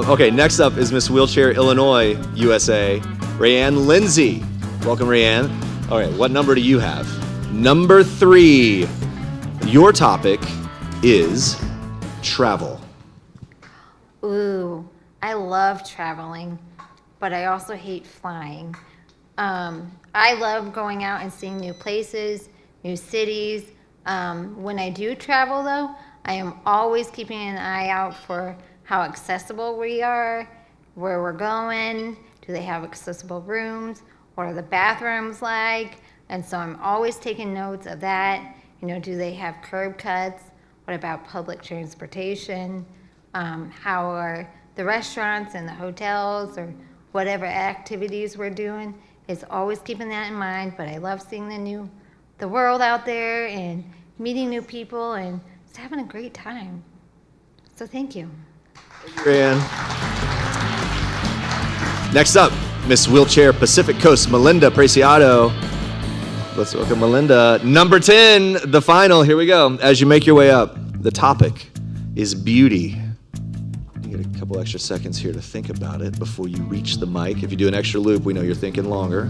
Okay, next up is Miss Wheelchair Illinois, USA, Rayanne Lindsay. Welcome, Rayanne. All right, what number do you have? Number 3. Your topic is travel. Ooh, I love traveling, but I also hate flying. I love going out and seeing new places, new cities. When I do travel, though, I am always keeping an eye out for how accessible we are, where we're going, do they have accessible rooms, what are the bathrooms like, and so I'm always taking notes of that. Do they have curb cuts? What about public transportation? How are the restaurants and the hotels, or whatever activities we're doing? It's always keeping that in mind, but I love seeing the world out there and meeting new people and just having a great time. So thank you. Rayanne. Next up, Miss Wheelchair Pacific Coast, Melinda Preciado. Let's welcome Melinda. Number 10, the final. Here we go. As you make your way up, the topic is beauty. You get a couple extra seconds here to think about it before you reach the mic. If you do an extra loop, we know you're thinking longer.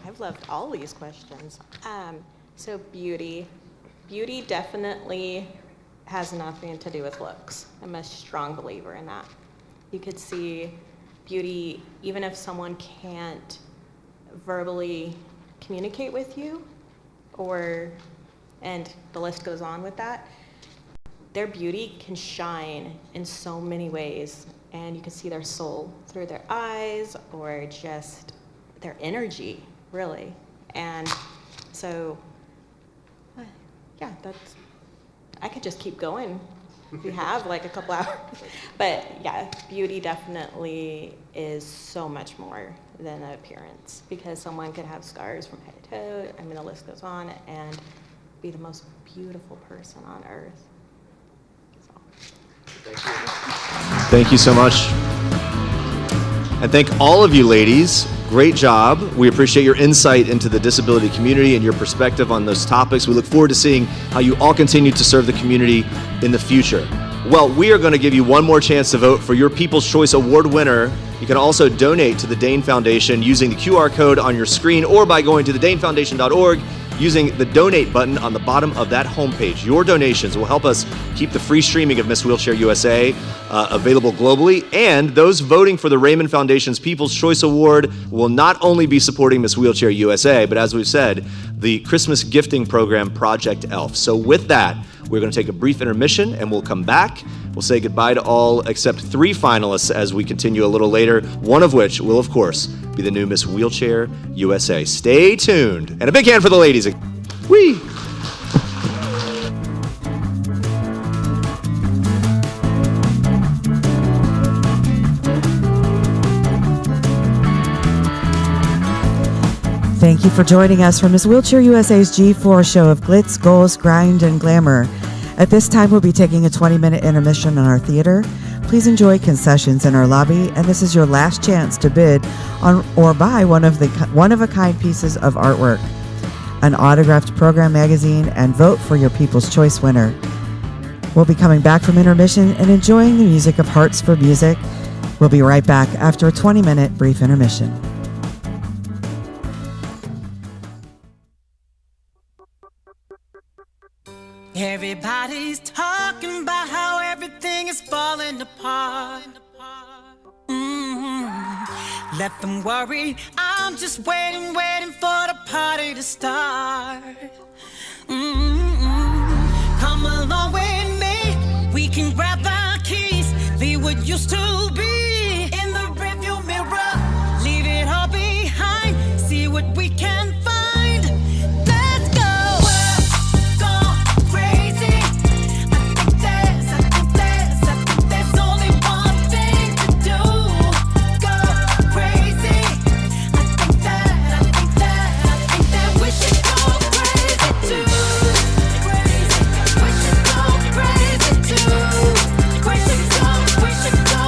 I've loved all these questions. So beauty definitely has nothing to do with looks. I'm a strong believer in that. You could see beauty even if someone can't verbally communicate with you, and the list goes on with that. Their beauty can shine in so many ways, and you can see their soul through their eyes or just their energy, really. And so, yeah, I could just keep going. We have like a couple hours. But yeah, beauty definitely is so much more than an appearance, because someone could have scars from head to toe, I mean, the list goes on, and be the most beautiful person on earth. Thank you so much. And thank all of you ladies. Great job. We appreciate your insight into the disability community and your perspective on those topics. We look forward to seeing how you all continue to serve the community in the future. Well, we are going to give you one more chance to vote for your People's Choice Award winner. You can also donate to the Dane Foundation using the QR code on your screen or by going to thedanefoundation.org using the donate button on the bottom of that homepage. Your donations will help us keep the free streaming of Miss Wheelchair USA available globally, and those voting for the Raymond Foundation's People's Choice Award will not only be supporting Miss Wheelchair USA, but as we've said, the Christmas gifting program Project ELF. So with that, we're going to take a brief intermission and we'll come back. We'll say goodbye to all except 3 finalists as we continue a little later, one of which will, of course, be the new Miss Wheelchair USA. Stay tuned. And a big hand for the ladies. Whee! Thank you for joining us for Miss Wheelchair USA's G4 show of glitz, goals, grind, and glamour. At this time, we'll be taking a 20-minute intermission in our theater. Please enjoy concessions in our lobby, and this is your last chance to bid on or buy one of a kind pieces of artwork, an autographed program magazine, and vote for your People's Choice winner. We'll be coming back from intermission and enjoying the music of Hearts for Music. We'll be right back after a 20-minute brief intermission. Everybody's talking about how everything is falling apart. Let them worry, I'm just waiting for the party to start. Come along with me, we can grab the keys, leave what used to be in the rearview mirror. Leave it all behind, see what we can find. We should go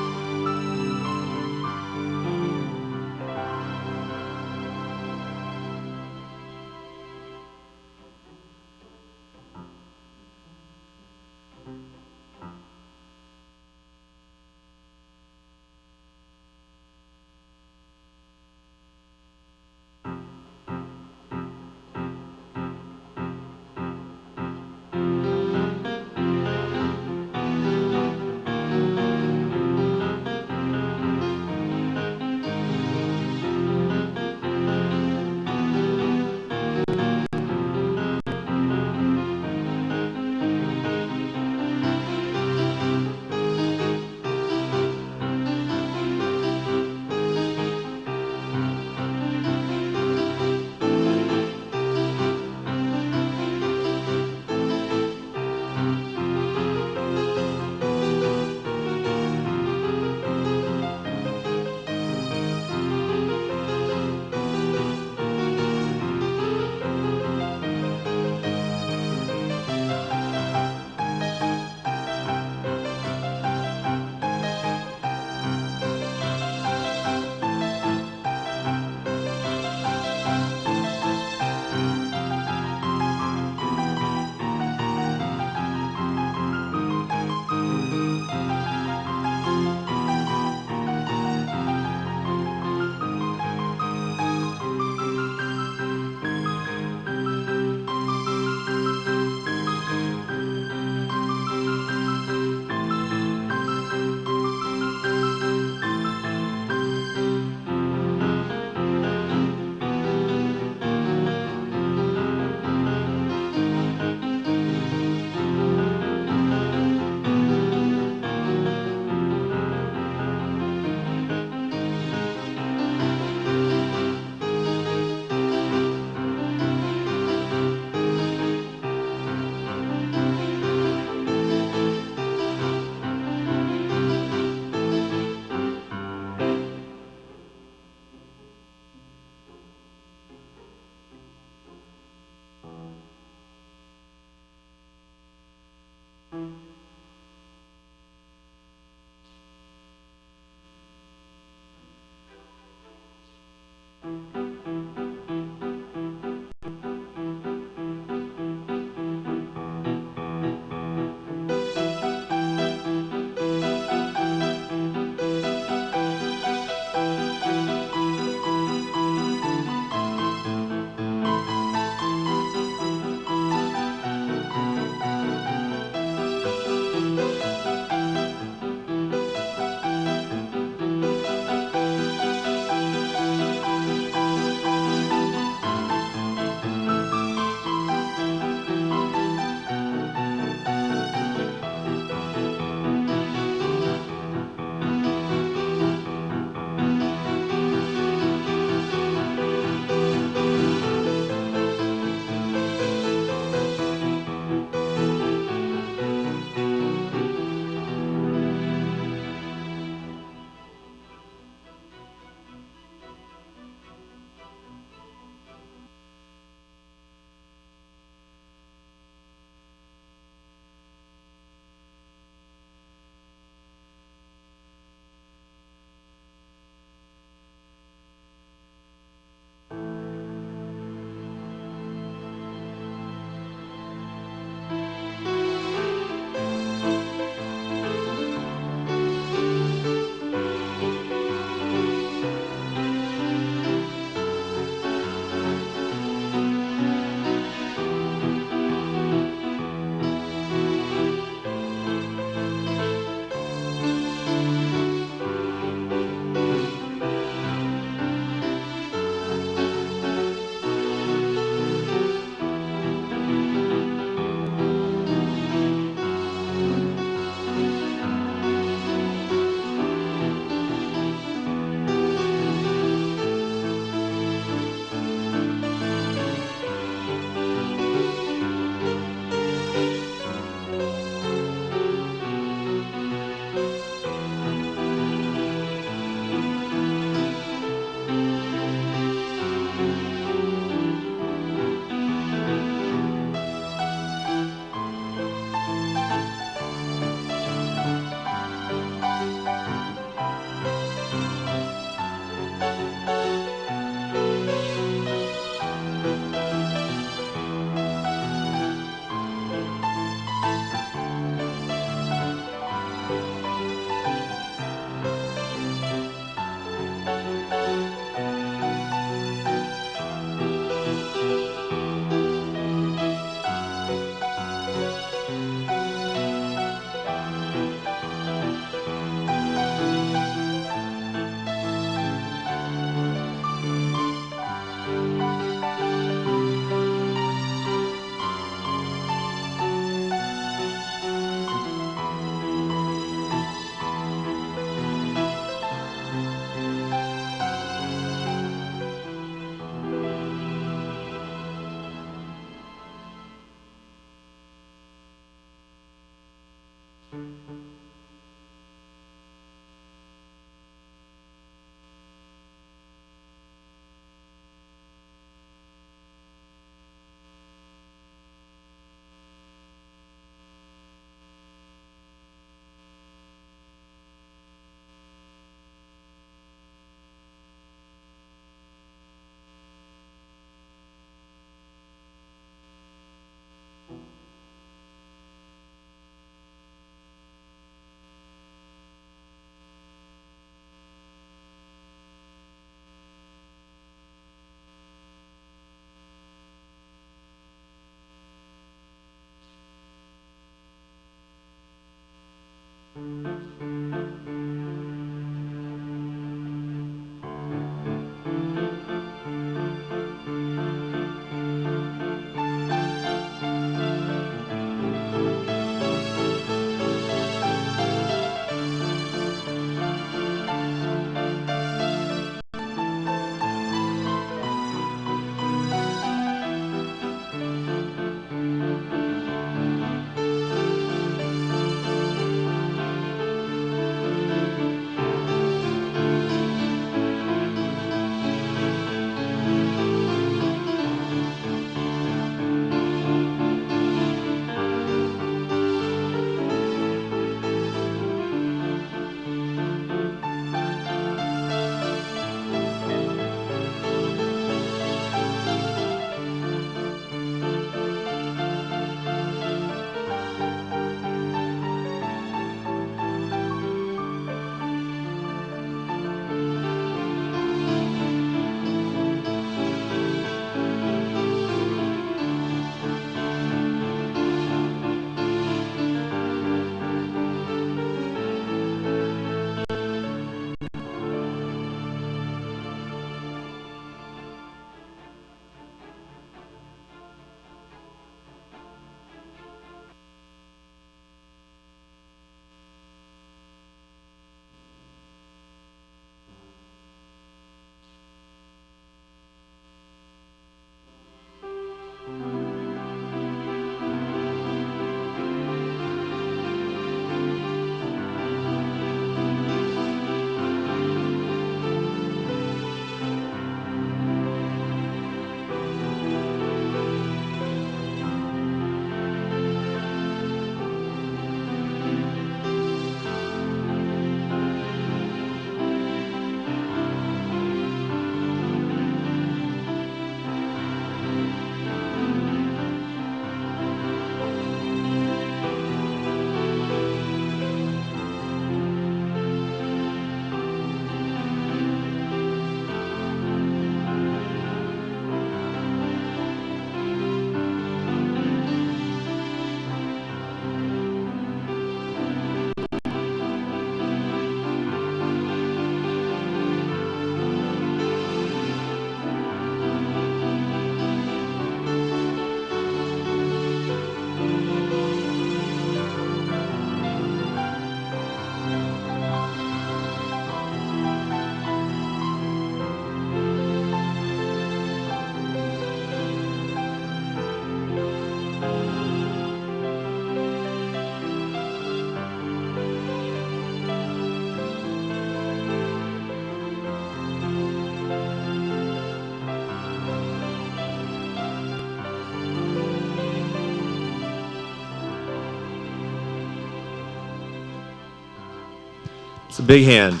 It's a big hand.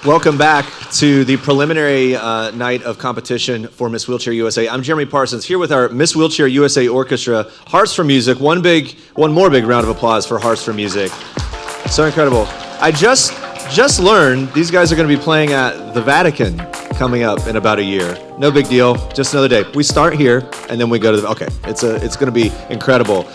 Welcome back to the preliminary night of competition for Miss Wheelchair USA. I'm Jeremy Parsons here with our Miss Wheelchair USA Orchestra, Hearts for Music. One more big round of applause for Hearts for Music. So incredible. I just learned these guys are going to be playing at the Vatican coming up in about a year. No big deal, just another day. We start here and then we go to the, okay, it's going to be incredible.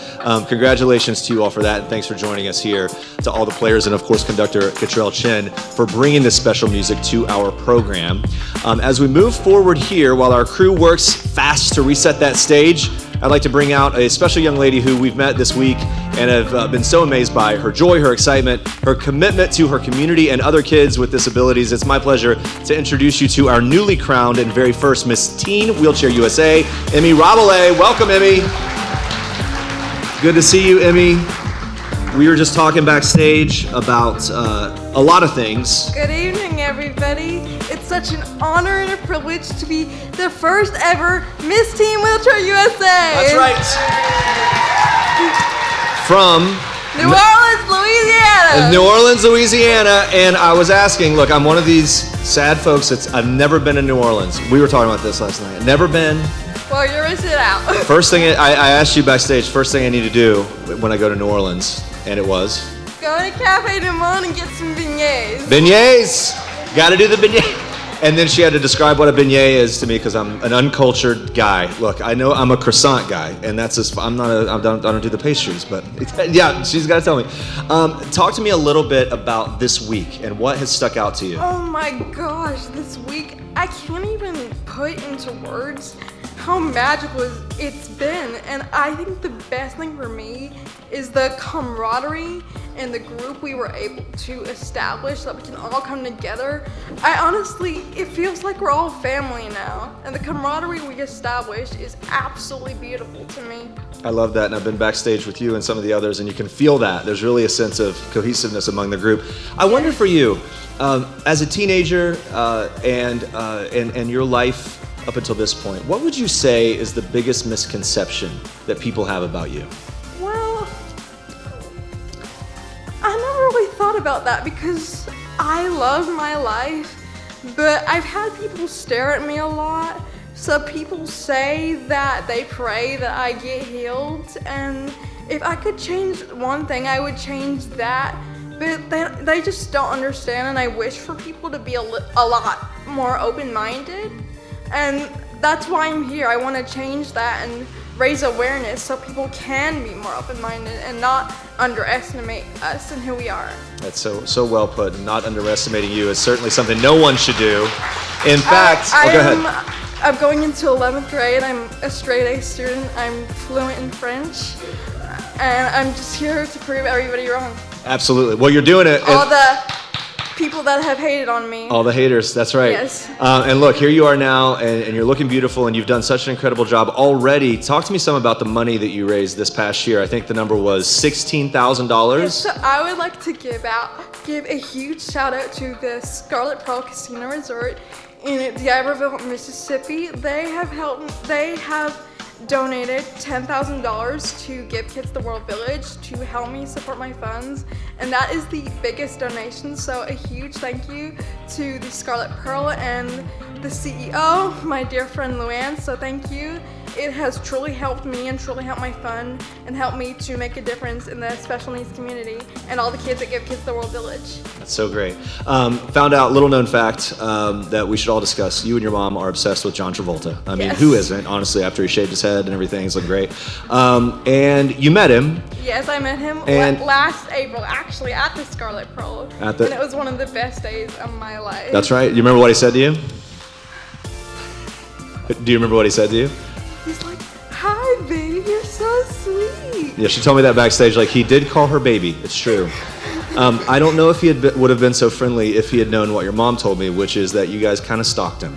Congratulations to you all for that, and thanks for joining us here, to all the players and of course conductor Cottrell Chen for bringing this special music to our program. As we move forward here, while our crew works fast to reset that stage, I'd like to bring out a special young lady who we've met this week and have been so amazed by her joy, her excitement, her commitment to her community and other kids with disabilities. It's my pleasure to introduce you to our newly crowned and very first Miss Teen Wheelchair USA, Emmy Rabelais. Welcome, Emmy. Good to see you, Emmy. We were just talking backstage about a lot of things. Good evening, everybody. It's such an honor and a privilege to be the first ever Miss Teen Wheelchair USA. That's right. From New Orleans, Louisiana. New Orleans, Louisiana. And I was asking, look, I'm one of these sad folks I've never been in New Orleans. We were talking about this last night. Never been. Well, you're missing out. First thing, I asked you backstage, first thing I need to do when I go to New Orleans, and it was? Go to Cafe Du Monde and get some beignets. Beignets! Gotta do the beignet. And then she had to describe what a beignet is to me because I'm an uncultured guy. Look, I know I'm a croissant guy, and that's just, I don't do the pastries, but yeah, she's got to tell me. Talk to me a little bit about this week and what has stuck out to you. Oh my gosh, this week, I can't even put into words how magical it's been. And I think the best thing for me is the camaraderie and the group we were able to establish, so that we can all come together. It feels like we're all family now. And the camaraderie we established is absolutely beautiful to me. I love that, and I've been backstage with you and some of the others, and you can feel that. There's really a sense of cohesiveness among the group. I wonder for you, as a teenager and your life up until this point, what would you say is the biggest misconception that people have about you? Well, I never really thought about that because I love my life, but I've had people stare at me a lot. So people say that they pray that I get healed, and if I could change one thing, I would change that. But they just don't understand, and I wish for people to be a lot more open-minded. And that's why I'm here. I want to change that and raise awareness so people can be more open-minded and not underestimate us and who we are. That's so well put. And not underestimating you is certainly something no one should do. In fact, go ahead. I'm going into 11th grade. I'm a straight A student. I'm fluent in French. And I'm just here to prove everybody wrong. Absolutely. Well, you're doing it. All the people that have hated on me. All the haters, that's right. Yes. And look, here you are now, and you're looking beautiful, and you've done such an incredible job already. Talk to me some about the money that you raised this past year. I think the number was $16,000. Yes, so I would like to give a huge shout out to the Scarlet Pearl Casino Resort in D'Iberville, Mississippi. They have donated $10,000 to Give Kids the World Village to help me support my funds, and that is the biggest donation. So a huge thank you to the Scarlet Pearl and the CEO, my dear friend Luann. So thank you. It has truly helped me and truly helped my fund and helped me to make a difference in the special needs community and all the kids that Give Kids the World Village. That's so great. Found out, little known fact, that we should all discuss. You and your mom are obsessed with John Travolta. I mean, who isn't, honestly, after he shaved his head and everything, he's looking great. And you met him. Yes, I met him last April, actually, at the Scarlet Pearl. And it was one of the best days of my life. That's right. You remember what he said to you? Do you remember what he said to you? He's like, "Hi, baby, you're so sweet." Yeah, she told me that backstage. Like, he did call her baby. It's true. I don't know if he would have been so friendly if he had known what your mom told me, which is that you guys kind of stalked him.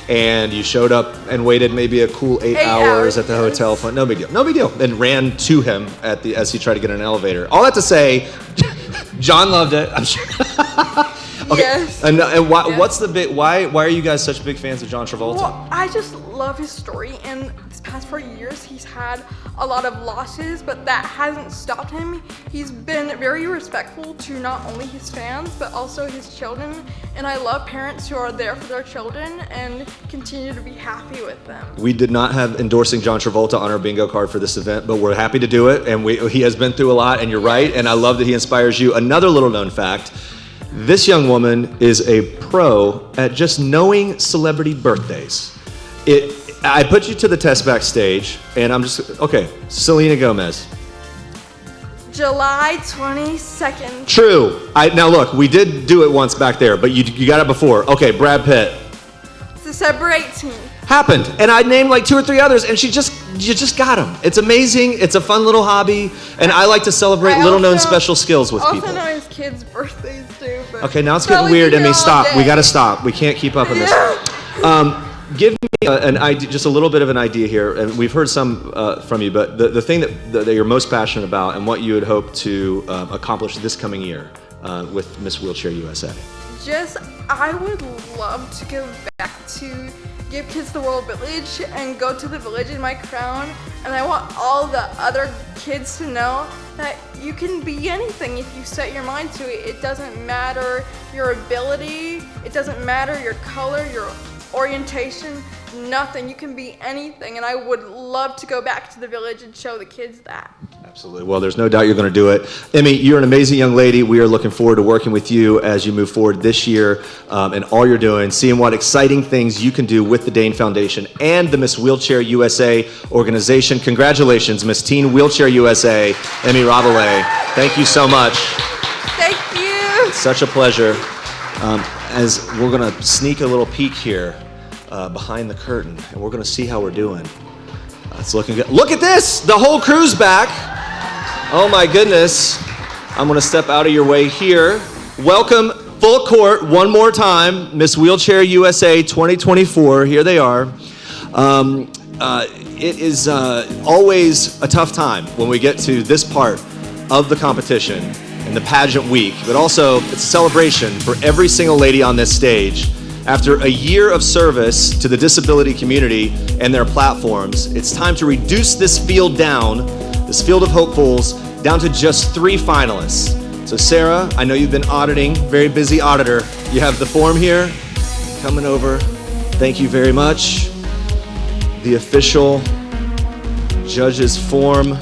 And you showed up and waited maybe a cool 8 hours at the hotel. No big deal. No big deal. And ran to him as he tried to get in an elevator. All that to say, John loved it. I'm sure. Okay. Yes. And what's the big? Why are you guys such big fans of John Travolta? Well, I just love his story, and past 4 years, he's had a lot of losses, but that hasn't stopped him. He's been very respectful to not only his fans, but also his children. And I love parents who are there for their children and continue to be happy with them. We did not have endorsing John Travolta on our bingo card for this event, but we're happy to do it. And he has been through a lot, and you're right. And I love that he inspires you. Another little known fact, this young woman is a pro at just knowing celebrity birthdays. I put you to the test backstage, and I'm just, okay, Selena Gomez. July 22nd. True. Now look, we did do it once back there, but you got it before. Okay, Brad Pitt. December 18th. Happened, and I named like 2 or 3 others, and you just got them. It's amazing. It's a fun little hobby, and I like to celebrate little-known special skills with people. I also know his kids' birthdays too. But okay, now it's getting weird. I mean, stop. We got to stop. We can't keep up on this. Give me an idea, just a little bit of an idea here, and we've heard some from you, but the thing that you're most passionate about and what you would hope to accomplish this coming year with Miss Wheelchair USA. I would love to go back to Give Kids the World Village and go to the village in my crown, and I want all the other kids to know that you can be anything if you set your mind to it. It doesn't matter your ability, it doesn't matter your color, your orientation, nothing. You can be anything, and I would love to go back to the village and show the kids that. Absolutely. Well, there's no doubt you're going to do it. Emmy, you're an amazing young lady. We are looking forward to working with you as you move forward this year and all you're doing, seeing what exciting things you can do with the Dane Foundation and the Miss Wheelchair USA organization. Congratulations, Miss Teen Wheelchair USA, Emmy Rabelais. Thank you so much. Thank you. It's such a pleasure. As we're going to sneak a little peek here behind the curtain, and we're going to see how we're doing. It's looking good. Look at this! The whole crew's back. Oh my goodness. I'm going to step out of your way here. Welcome, full court, one more time, Miss Wheelchair USA 2024. Here they are. It is always a tough time when we get to this part of the competition and the pageant week, but also it's a celebration for every single lady on this stage. After a year of service to the disability community and their platforms, it's time to reduce this field down, this field of hopefuls, down to just 3 finalists. So Sarah, I know you've been auditing, very busy auditor. You have the form here, coming over. Thank you very much. The official judge's form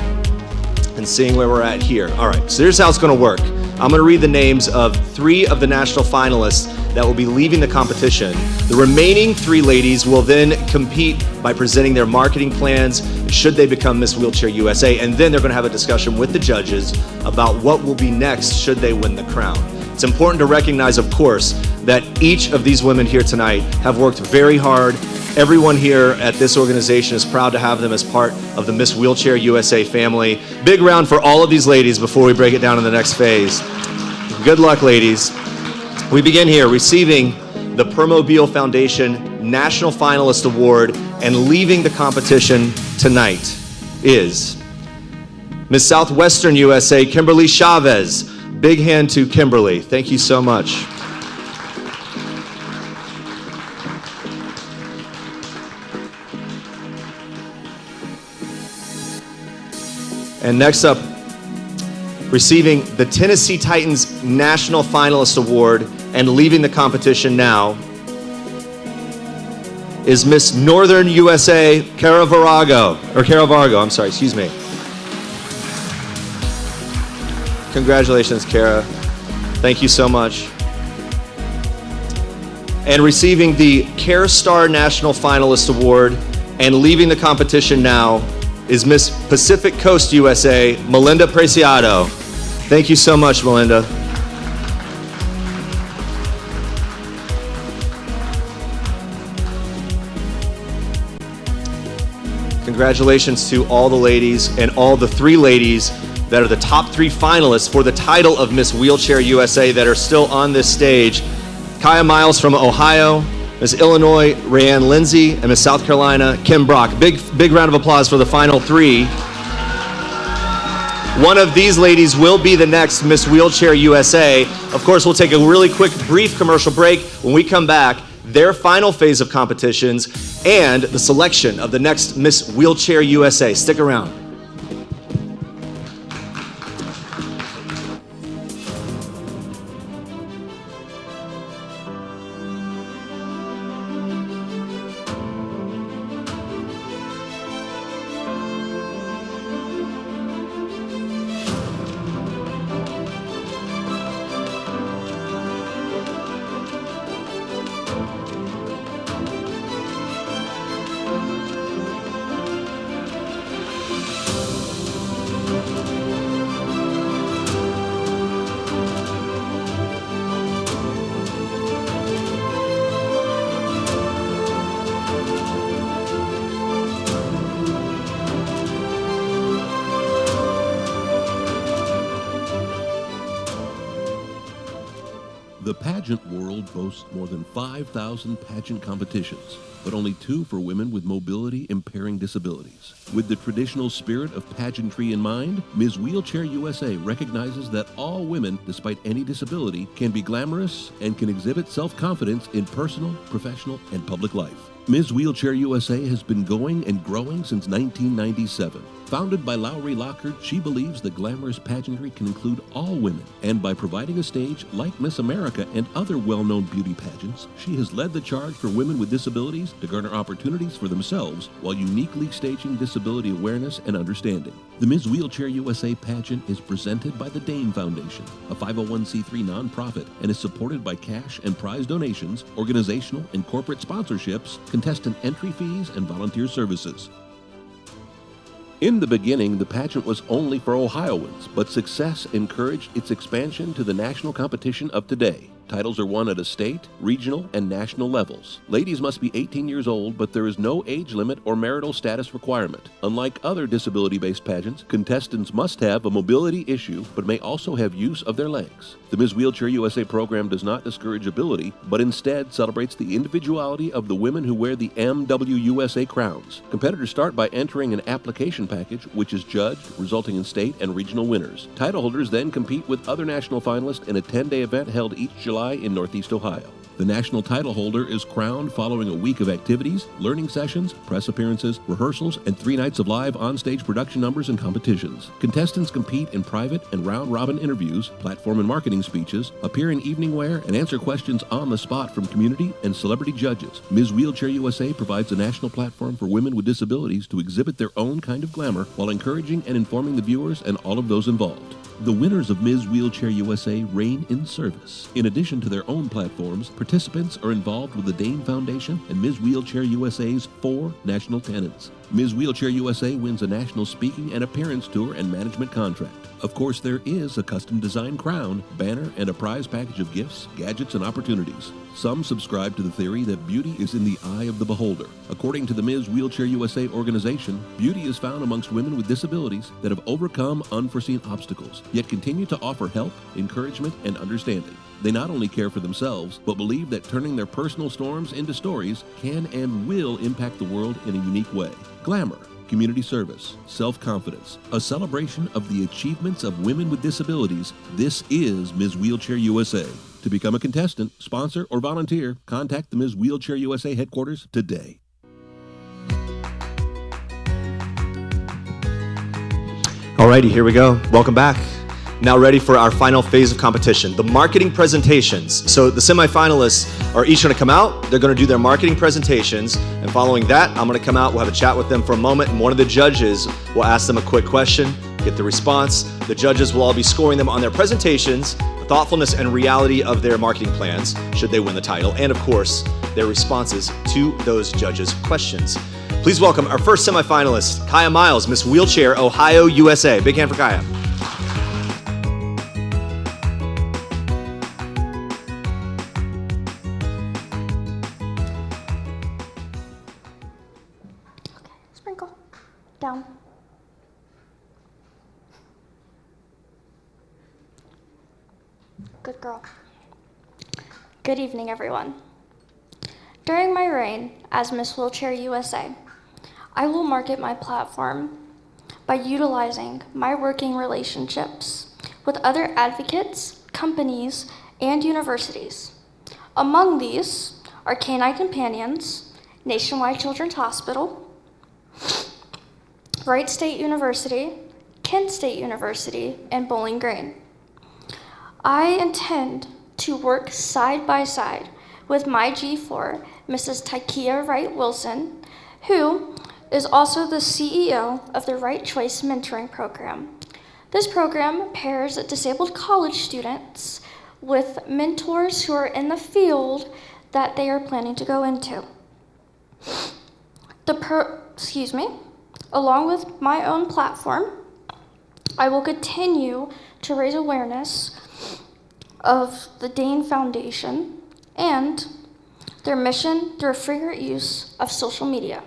and seeing where we're at here. All right, so here's how it's gonna work. I'm gonna read the names of 3 of the national finalists that will be leaving the competition. The remaining 3 ladies will then compete by presenting their marketing plans should they become Miss Wheelchair USA, and then they're gonna have a discussion with the judges about what will be next should they win the crown. It's important to recognize, of course, that each of these women here tonight have worked very hard. Everyone here at this organization is proud to have them as part of the Miss Wheelchair USA family. Big round for all of these ladies before we break it down in the next phase. Good luck, ladies. We begin here receiving the Permobile Foundation National Finalist Award, and leaving the competition tonight is Miss Southwestern USA, Kimberly Chavez. Big hand to Kimberly. Thank you so much. And next up, receiving the Tennessee Titans National Finalist Award and leaving the competition now is Miss Northern USA, Cara Vargo, excuse me. Congratulations, Cara. Thank you so much. And receiving the Care Star National Finalist Award and leaving the competition now is Miss Pacific Coast USA, Melinda Preciado. Thank you so much, Melinda. Congratulations to all the ladies and all the 3 ladies that are the top 3 finalists for the title of Miss Wheelchair USA that are still on this stage. Kaya Miles from Ohio, Miss Illinois, Rayanne Lindsay, and Miss South Carolina, Kim Brock. Big round of applause for the final 3. One of these ladies will be the next Miss Wheelchair USA. Of course, we'll take a really quick, brief commercial break. When we come back, their final phase of competitions, and the selection of the next Miss Wheelchair USA. Stick around. The pageant world boasts more than 5,000 pageant competitions, but only 2 for women with mobility impairing disabilities. With the traditional spirit of pageantry in mind, Ms. Wheelchair USA recognizes that all women, despite any disability, can be glamorous and can exhibit self-confidence in personal, professional, and public life. Ms. Wheelchair USA has been going and growing since 1997. Founded by Lowry Lockhart, she believes that glamorous pageantry can include all women, and by providing a stage like Miss America and other well-known beauty pageants, she has led the charge for women with disabilities to garner opportunities for themselves while uniquely staging disability awareness and understanding. The Ms. Wheelchair USA pageant is presented by the Dane Foundation, a 501c3 nonprofit, and is supported by cash and prize donations, organizational and corporate sponsorships, contestant entry fees, and volunteer services. In the beginning, the pageant was only for Ohioans, but success encouraged its expansion to the national competition of today. Titles are won at a state, regional, and national levels. Ladies must be 18 years old, but there is no age limit or marital status requirement. Unlike other disability-based pageants, contestants must have a mobility issue, but may also have use of their legs. The Ms. Wheelchair USA program does not discourage ability, but instead celebrates the individuality of the women who wear the MWUSA crowns. Competitors start by entering an application package, which is judged, resulting in state and regional winners. Title holders then compete with other national finalists in a 10-day event held each July in Northeast Ohio. The national title holder is crowned following a week of activities, learning sessions, press appearances, rehearsals, and 3 nights of live on-stage production numbers and competitions. Contestants compete in private and round-robin interviews, platform and marketing speeches, appear in evening wear, and answer questions on the spot from community and celebrity judges. Ms. Wheelchair USA provides a national platform for women with disabilities to exhibit their own kind of glamour while encouraging and informing the viewers and all of those involved. The winners of Ms. Wheelchair USA reign in service. In addition to their own platforms, participants are involved with the Dane Foundation and Ms. Wheelchair USA's 4 national tenants. Ms. Wheelchair USA wins a national speaking and appearance tour and management contract. Of course, there is a custom-designed crown, banner, and a prize package of gifts, gadgets, and opportunities. Some subscribe to the theory that beauty is in the eye of the beholder. According to the Ms. Wheelchair USA organization, beauty is found amongst women with disabilities that have overcome unforeseen obstacles, yet continue to offer help, encouragement, and understanding. They not only care for themselves, but believe that turning their personal storms into stories can and will impact the world in a unique way. Glamour, community service, self-confidence, a celebration of the achievements of women with disabilities. This is Ms. Wheelchair USA. To become a contestant, sponsor, or volunteer, contact the Ms. Wheelchair USA headquarters today. Alrighty, here we go. Welcome back. Now ready for our final phase of competition, the marketing presentations. So the semifinalists are each going to come out, they're going to do their marketing presentations, and following that, I'm going to come out, we'll have a chat with them for a moment, and one of the judges will ask them a quick question, get the response. The judges will all be scoring them on their presentations, the thoughtfulness and reality of their marketing plans, should they win the title, and of course, their responses to those judges' questions. Please welcome our first semifinalist, Kaya Miles, Miss Wheelchair, Ohio, USA. Big hand for Kaya. Sprinkle. Down. Good girl. Good evening, everyone. During my reign as Miss Wheelchair USA, I will market my platform by utilizing my working relationships with other advocates, companies, and universities. Among these are Canine Companions, Nationwide Children's Hospital, Wright State University, Kent State University, and Bowling Green. I intend to work side by side with my G4, Mrs. Tykia Wright Wilson, who is also the CEO of the Right Choice Mentoring Program. This program pairs disabled college students with mentors who are in the field that they are planning to go into. Along with my own platform, I will continue to raise awareness of the Dane Foundation and their mission through freer use of social media.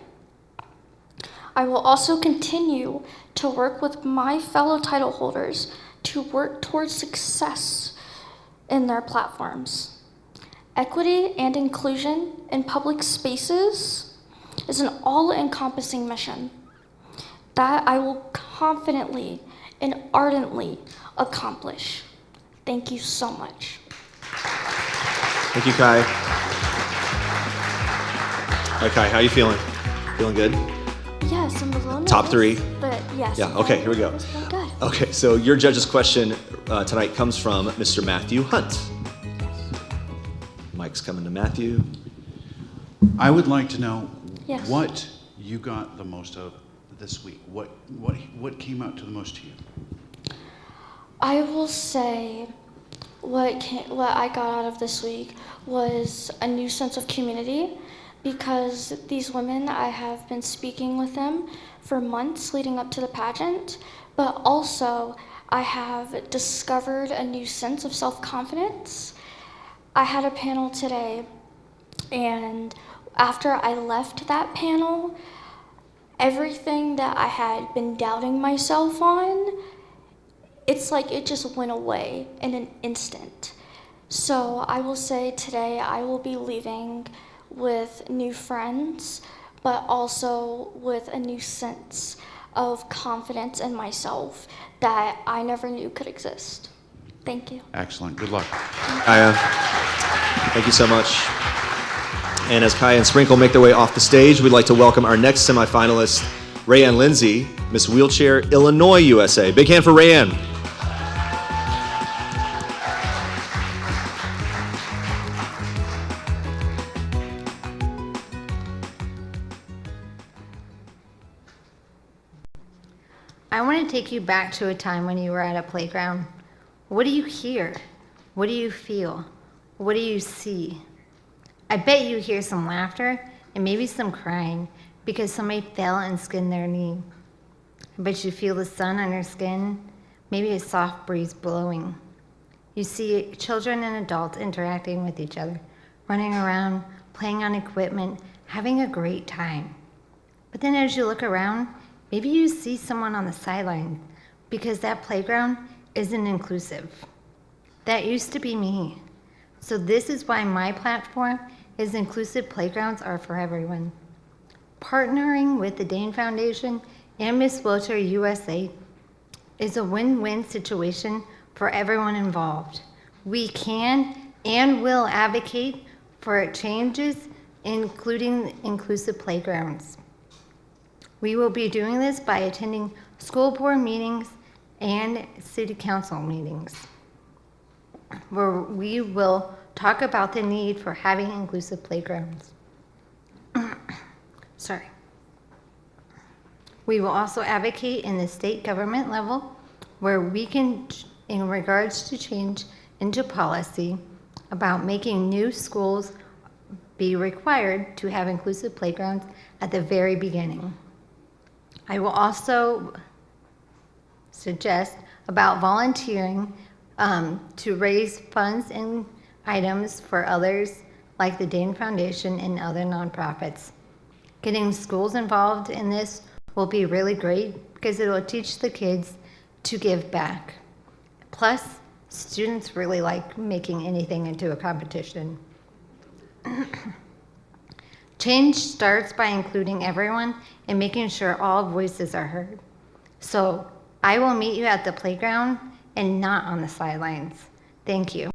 I will also continue to work with my fellow title holders to work towards success in their platforms. Equity and inclusion in public spaces is an all-encompassing mission that I will confidently and ardently accomplish. Thank you so much. Thank you, Kai. All right, Kai, how are you feeling? Feeling good? Yes, I'm a little nervous, Top three? but yes. Yeah, okay, here we go. It's been good. Okay, so your judge's question tonight comes from Mr. Matthew Hunt. Mike's coming to Matthew. I would like to know Yes. what you got the most of this week. What came out to the most to you? I will say what I got out of this week was a new sense of community, because these women, I have been speaking with them for months leading up to the pageant, but also I have discovered a new sense of self-confidence. I had a panel today, and after I left that panel, everything that I had been doubting myself on, it's like it just went away in an instant. So I will say today I will be leaving with new friends, but also with a new sense of confidence in myself that I never knew could exist. Thank you. Excellent. Good luck. Kaya, thank you so much. And as Kaya and Sprinkle make their way off the stage, we'd like to welcome our next semifinalist, Rayanne Lindsay, Miss Wheelchair Illinois USA. Big hand for Rayanne. I want to take you back to a time when you were at a playground. What do you hear? What do you feel? What do you see? I bet you hear some laughter and maybe some crying because somebody fell and skinned their knee. I bet you feel the sun on your skin, maybe a soft breeze blowing. You see children and adults interacting with each other, running around, playing on equipment, having a great time. But then as you look around, maybe you see someone on the sideline because that playground isn't inclusive. That used to be me. So this is why my platform is Inclusive Playgrounds Are for Everyone. Partnering with the Dane Foundation and Miss Wheelchair USA is a win-win situation for everyone involved. We can and will advocate for changes, including inclusive playgrounds. We will be doing this by attending school board meetings and city council meetings, where we will talk about the need for having inclusive playgrounds. Sorry. We will also advocate in the state government level, where we can, in regards to change into policy about making new schools be required to have inclusive playgrounds at the very beginning. I will also suggest about volunteering to raise funds and items for others like the Dane Foundation and other nonprofits. Getting schools involved in this will be really great because it will teach the kids to give back. Plus, students really like making anything into a competition. Change starts by including everyone and making sure all voices are heard. So I will meet you at the playground and not on the sidelines. Thank you.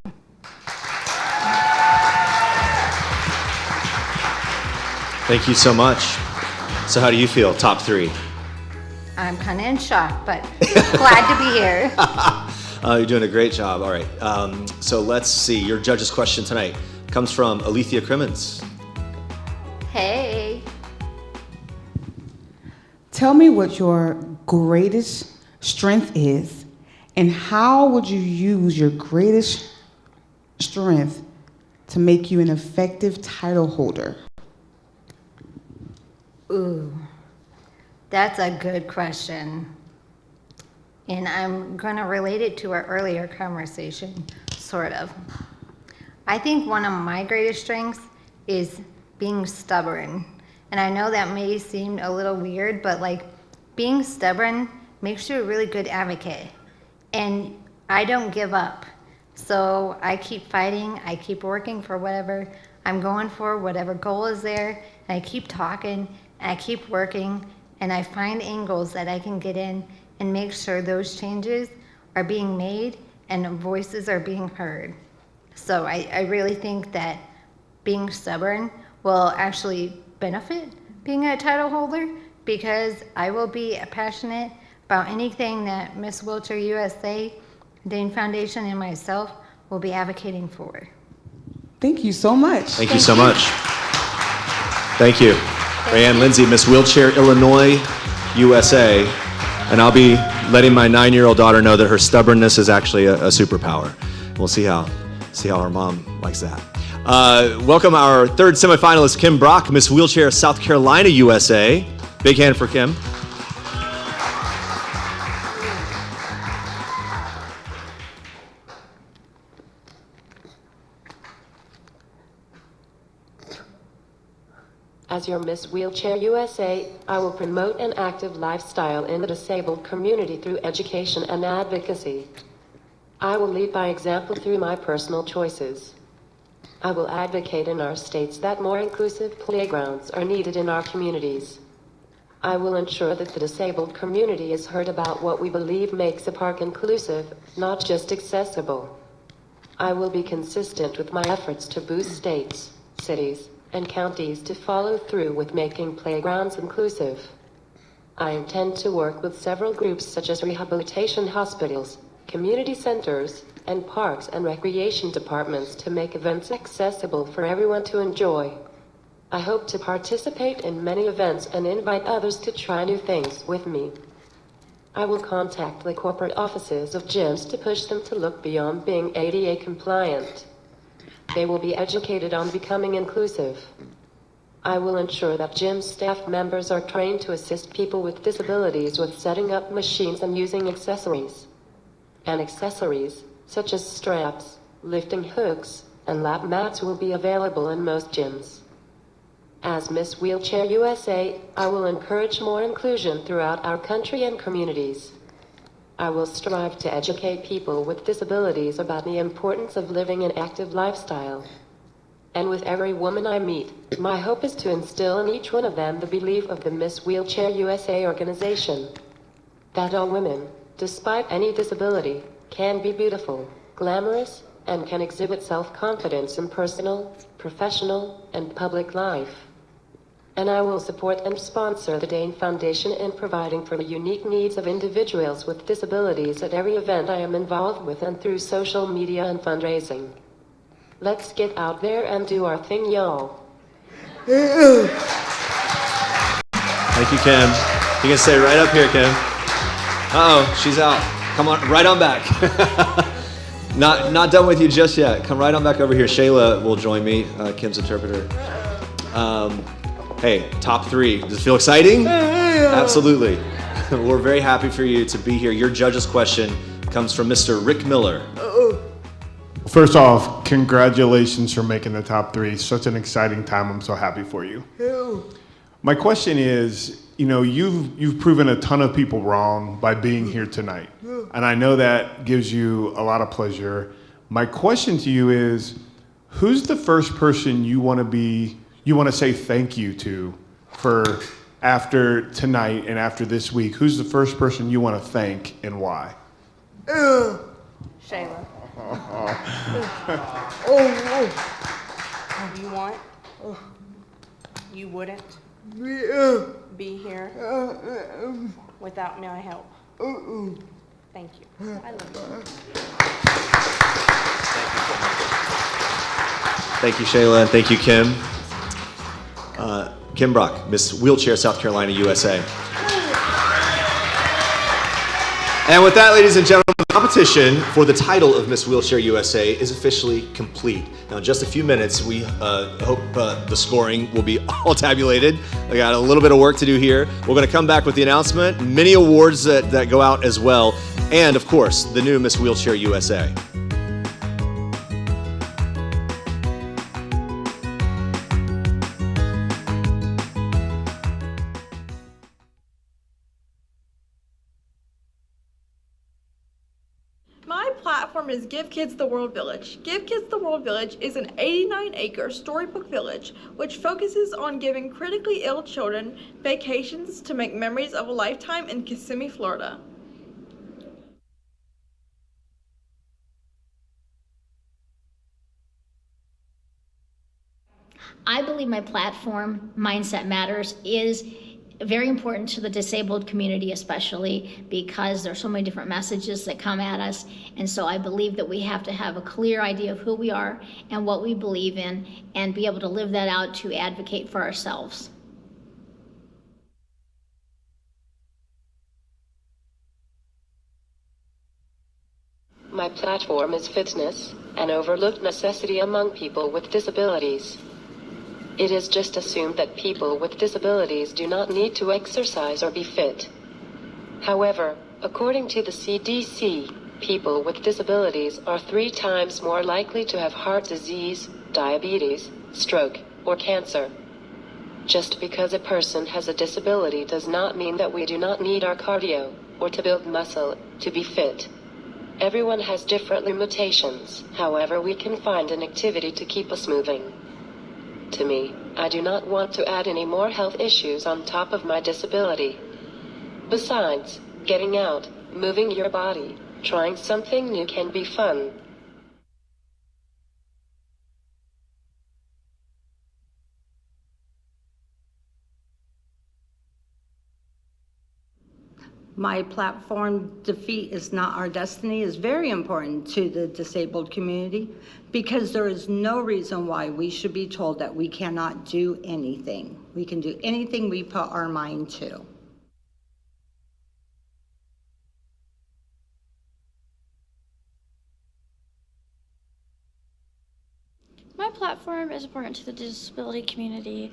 Thank you so much. So how do you feel, top three? I'm kind of in shock, but glad to be here. You're doing a great job. All right. So let's see. Your judge's question tonight comes from Alethea Crimmins. Hey. Tell me what your greatest strength is, and how would you use your greatest strength to make you an effective title holder? Ooh, that's a good question. And I'm going to relate it to our earlier conversation, sort of. I think one of my greatest strengths is being stubborn. And I know that may seem a little weird, but like being stubborn makes you a really good advocate. And I don't give up. So I keep fighting, I keep working for whatever I'm going for, whatever goal is there, and I keep talking, and I keep working, and I find angles that I can get in and make sure those changes are being made and voices are being heard. So I really think that being stubborn will actually benefit being a title holder, because I will be passionate about anything that Miss Wheelchair USA, Dane Foundation, and myself will be advocating for. Thank you so much. Thank you so much. Thank you. Rayanne Lindsay, Miss Wheelchair Illinois USA. And I'll be letting my 9-year-old daughter know that her stubbornness is actually a superpower. We'll see how her mom likes that. Welcome our third semifinalist, Kim Brock, Miss Wheelchair South Carolina USA. Big hand for Kim. As your Miss Wheelchair USA, I will promote an active lifestyle in the disabled community through education and advocacy. I will lead by example through my personal choices. I will advocate in our states that more inclusive playgrounds are needed in our communities. I will ensure that the disabled community is heard about what we believe makes a park inclusive, not just accessible. I will be consistent with my efforts to boost states, cities, and counties to follow through with making playgrounds inclusive. I intend to work with several groups such as rehabilitation hospitals, community centers, and parks and recreation departments to make events accessible for everyone to enjoy. I hope to participate in many events and invite others to try new things with me. I will contact the corporate offices of gyms to push them to look beyond being ADA compliant. They will be educated on becoming inclusive. I will ensure that gym staff members are trained to assist people with disabilities with setting up machines and using accessories. And accessories, such as straps, lifting hooks, and lap mats will be available in most gyms. As Miss Wheelchair USA, I will encourage more inclusion throughout our country and communities. I will strive to educate people with disabilities about the importance of living an active lifestyle. And with every woman I meet, my hope is to instill in each one of them the belief of the Miss Wheelchair USA organization. That all women, despite any disability, can be beautiful, glamorous, and can exhibit self-confidence in personal, professional, and public life. And I will support and sponsor the Dane Foundation in providing for the unique needs of individuals with disabilities at every event I am involved with and through social media and fundraising. Let's get out there and do our thing, y'all. Thank you, Kim. You can stay right up here, Kim. Uh-oh, she's out. Come on, right on back. Not done with you just yet. Come right on back over here. Shayla will join me, Kim's interpreter. Hey, top three. Does it feel exciting? Absolutely. We're very happy for you to be here. Your judge's question comes from Mr. Rick Miller. First off, congratulations for making the top three. Such an exciting time. I'm so happy for you. My question is, you've proven a ton of people wrong by being here tonight. And I know that gives you a lot of pleasure. My question to you is, who's the first person you want to say thank you to for after tonight and after this week? Who's the first person you want to thank and why? Shayla. Oh, you want? You wouldn't be here without my help. Thank you. I love you. Thank you, Shayla, and thank you, Kim. Kim Brock, Miss Wheelchair South Carolina, USA. And with that, ladies and gentlemen, the competition for the title of Miss Wheelchair USA is officially complete. Now, in just a few minutes, we hope the scoring will be all tabulated. I got a little bit of work to do here. We're going to come back with the announcement, many awards that go out as well, and of course, the new Miss Wheelchair USA. My platform is Give Kids the World Village. Give Kids the World Village is an 89-acre storybook village which focuses on giving critically ill children vacations to make memories of a lifetime in Kissimmee, Florida. I believe my platform, Mindset Matters, is very important to the disabled community, especially because there's so many different messages that come at us. And so I believe that we have to have a clear idea of who we are and what we believe in and be able to live that out to advocate for ourselves. My platform is fitness, an overlooked necessity among people with disabilities. It is just assumed that people with disabilities do not need to exercise or be fit. However, according to the CDC, people with disabilities are 3 times more likely to have heart disease, diabetes, stroke, or cancer. Just because a person has a disability does not mean that we do not need our cardio, or to build muscle, to be fit. Everyone has different limitations, however we can find an activity to keep us moving. To me, I do not want to add any more health issues on top of my disability. Besides, getting out, moving your body, trying something new can be fun. My platform, Defeat is Not Our Destiny, is very important to the disabled community because there is no reason why we should be told that we cannot do anything. We can do anything we put our mind to. My platform is important to the disability community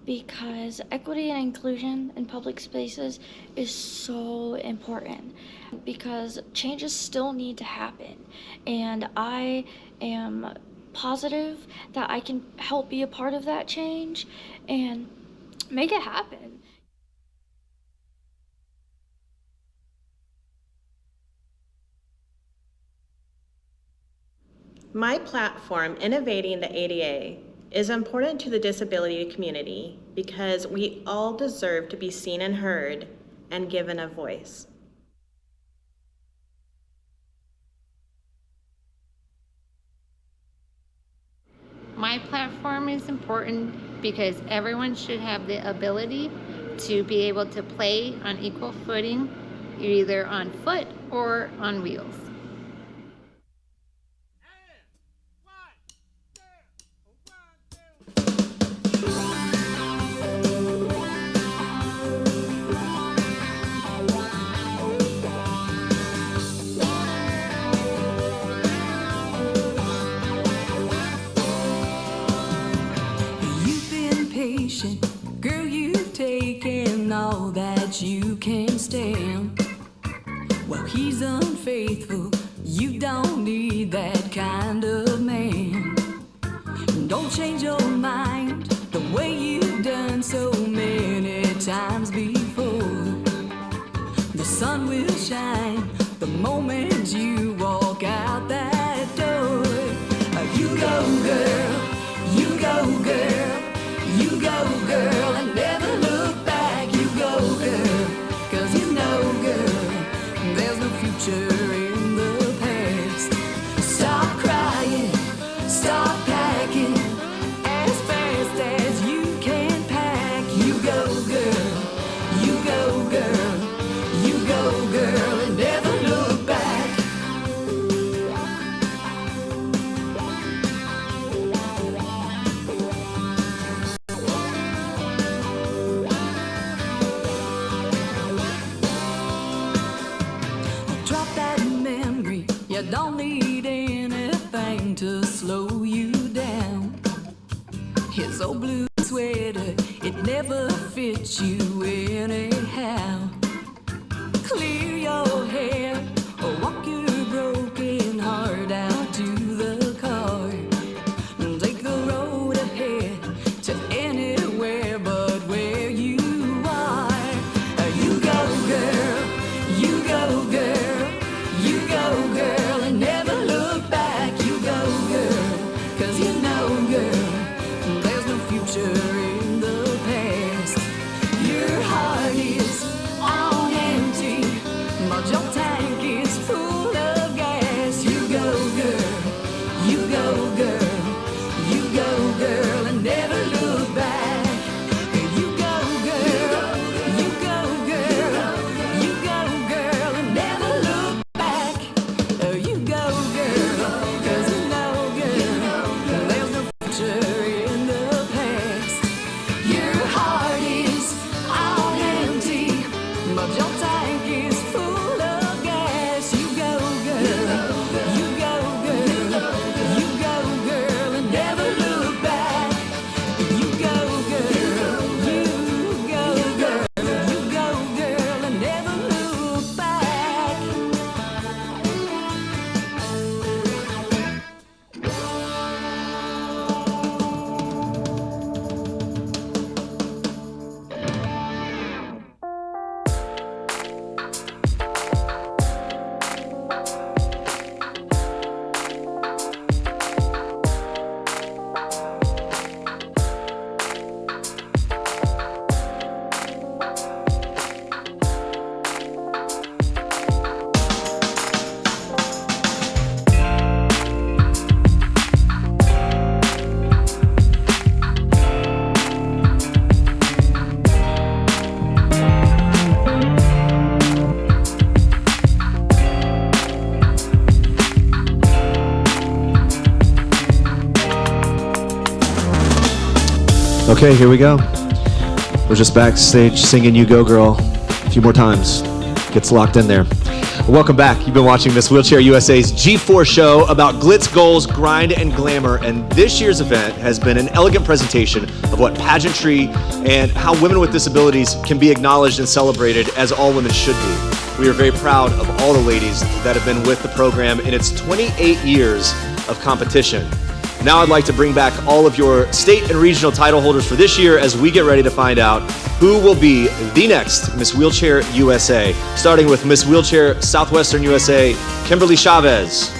because equity and inclusion in public spaces is so important because changes still need to happen. And I am positive that I can help be a part of that change and make it happen. My platform, Innovating the ADA, is important to the disability community because we all deserve to be seen and heard and given a voice. My platform is important because everyone should have the ability to be able to play on equal footing, either on foot or on wheels. You've been patient, girl, you've taken all that you can stand. Well, he's unfaithful, you don't need that kind of man. Don't change your mind the way you've done so many times before. The sun will shine the moment you walk out that door. You go, girl, you go, girl, you go, girl, and never look back. You go, girl, 'cause you know, girl, there's no future in the past. Stop crying, stop packing as fast as you can pack. Drop that memory, you don't need anything to slow you down. His old blue sweater, it never fits you anyhow. Clear your hair or walk your broken heart out to the car. Take the road ahead to anywhere but where you are. You go, girl, you go, girl, you go, girl, and never look back. You go, girl, 'cause you know, girl, there's no future in the past. Your heart is on empty, but your tank is full of gas. You go, girl, you go, girl, you go, girl, and never look back. You go, girl, you go, girl, you go, girl, and never look back. You go, girl, 'cause you know, girl, there's no future in the past. Your heart is on empty, but your tank is full of gas. You go, girl, you go, girl, you go, girl, and never look back. You go, girl, you go, girl, you go, girl, and never look back. Okay, here we go. We're just backstage singing You Go Girl a few more times. Gets locked in there. Welcome back. You've been watching Miss Wheelchair USA's G4 show about glitz, goals, grind, and glamour. And this year's event has been an elegant presentation of what pageantry and how women with disabilities can be acknowledged and celebrated as all women should be. We are very proud of all the ladies that have been with the program in its 28 years of competition. Now I'd like to bring back all of your state and regional title holders for this year as we get ready to find out who will be the next Miss Wheelchair USA, starting with Miss Wheelchair Southwestern USA, Kimberly Chavez.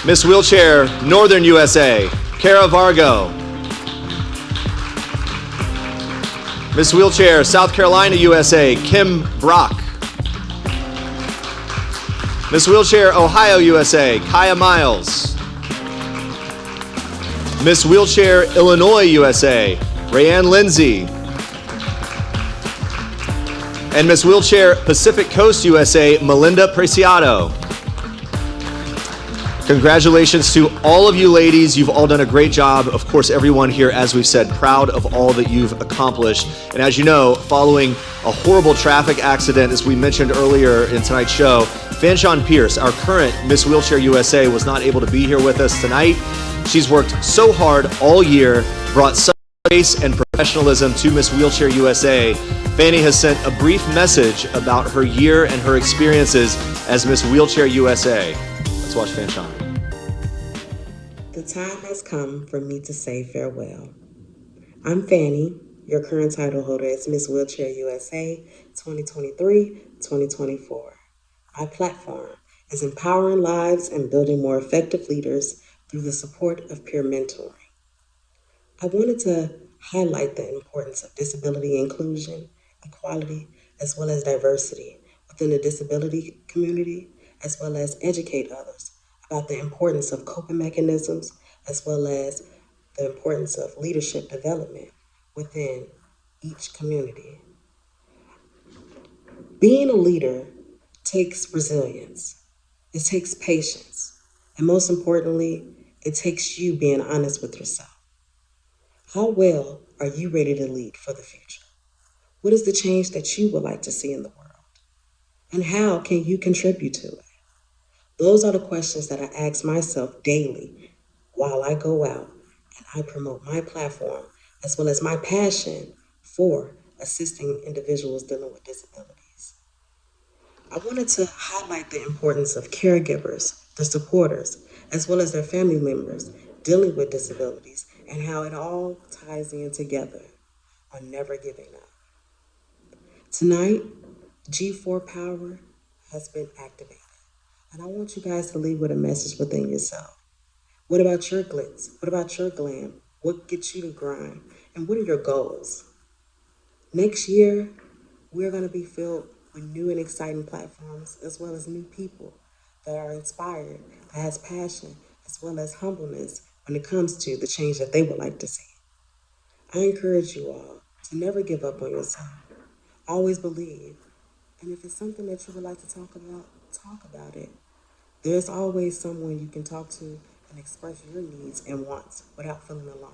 Miss Wheelchair Northern USA, Cara Vargo. Miss Wheelchair South Carolina USA, Kim Brock. Miss Wheelchair Ohio USA, Kaya Miles. Miss Wheelchair Illinois USA, Rayanne Lindsay. And Miss Wheelchair Pacific Coast USA, Melinda Preciado. Congratulations to all of you ladies. You've all done a great job. Of course, everyone here, as we've said, proud of all that you've accomplished. And as you know, following a horrible traffic accident, as we mentioned earlier in tonight's show, Fanshawn Pierce, our current Miss Wheelchair USA, was not able to be here with us tonight. She's worked so hard all year, brought such grace and professionalism to Miss Wheelchair USA. Fanny has sent a brief message about her year and her experiences as Miss Wheelchair USA. Let's watch Fanshawn. The time has come for me to say farewell. I'm Fanny, your current title holder as Miss Wheelchair USA 2023-2024. My platform is empowering lives and building more effective leaders through the support of peer mentoring. I wanted to highlight the importance of disability inclusion, equality, as well as diversity within the disability community, as well as educate others about the importance of coping mechanisms, as well as the importance of leadership development within each community. Being a leader takes resilience, it takes patience, and most importantly, it takes you being honest with yourself. How well are you ready to lead for the future? What is the change that you would like to see in the world? And how can you contribute to it? Those are the questions that I ask myself daily while I go out and I promote my platform as well as my passion for assisting individuals dealing with disabilities. I wanted to highlight the importance of caregivers, the supporters, as well as their family members dealing with disabilities and how it all ties in together on never giving up. Tonight, G4 Power has been activated. And I want you guys to leave with a message within yourself. What about your glitz? What about your glam? What gets you to grind? And what are your goals? Next year, we're going to be filled with new and exciting platforms, as well as new people that are inspired, that has passion, as well as humbleness when it comes to the change that they would like to see. I encourage you all to never give up on yourself. Always believe. And if it's something that you would like to talk about it. There's always someone you can talk to and express your needs and wants without feeling alone.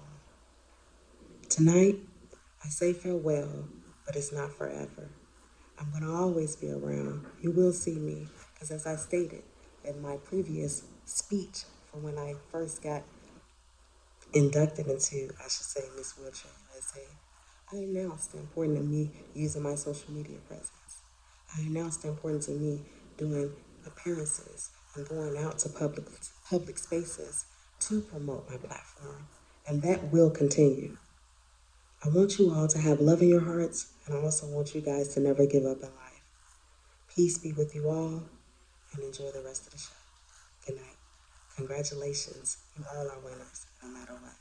Tonight, I say farewell, but it's not forever. I'm going to always be around. You will see me, because as I stated in my previous speech from when I first got inducted into, I should say, Miss Wheelchair USA, I announced the importance of me using my social media presence. I announced the importance of me doing appearances and going out to public spaces to promote my platform, and that will continue. I want you all to have love in your hearts, and I also want you guys to never give up in life. Peace be with you all, and enjoy the rest of the show. Good night. Congratulations. You all are winners, no matter what.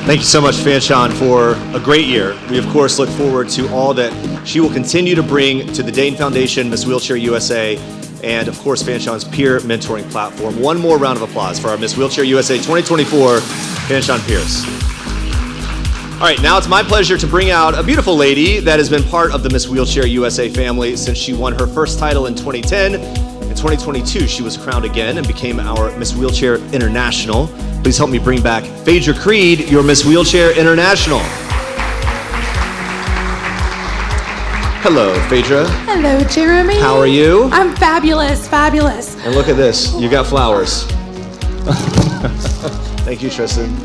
Thank you so much, Fanshawn, for a great year. We, of course, look forward to all that she will continue to bring to the Dayton Foundation, Miss Wheelchair USA, and, of course, Fanshawn's peer mentoring platform. One more round of applause for our Miss Wheelchair USA 2024, Fanshawn Pierce. All right, now it's my pleasure to bring out a beautiful lady that has been part of the Miss Wheelchair USA family since she won her first title in 2010. In 2022, she was crowned again and became our Miss Wheelchair International. Please help me bring back Phaedra Creed, your Miss Wheelchair International. Hello, Phaedra. Hello, Jeremy. How are you? I'm fabulous, fabulous. And look at this, you got flowers. Thank you, Tristan.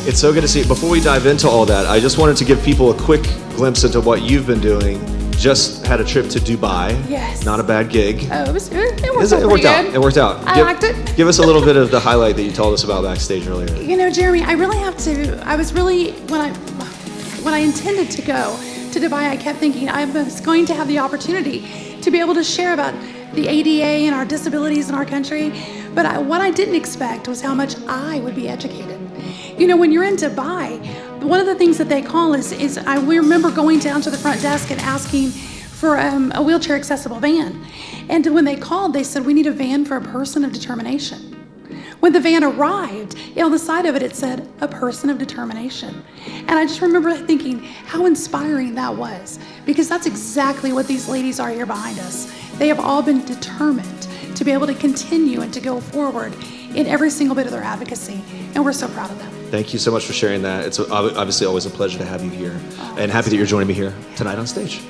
It's so good to see you. Before we dive into all that, I just wanted to give people a quick glimpse into what you've been doing. Just had a trip to Dubai. Yes. Not a bad gig. Oh, it worked out. It worked out. I liked it. Give us a little bit of the highlight that you told us about backstage earlier. You know, Jeremy, I really have to. I was really when I intended to go to Dubai, I kept thinking I was going to have the opportunity to be able to share about the ADA and our disabilities in our country. But what I didn't expect was how much I would be educated. You know, when you're in Dubai, one of the things that they call we remember going down to the front desk and asking for a wheelchair accessible van. And when they called, they said, we need a van for a person of determination. When the van arrived, on the side of it, it said, a person of determination. And I just remember thinking how inspiring that was, because that's exactly what these ladies are here behind us. They have all been determined to be able to continue and to go forward in every single bit of their advocacy, and we're so proud of them. Thank you so much for sharing that. It's obviously always a pleasure to have you here, and happy that you're joining me here tonight on stage.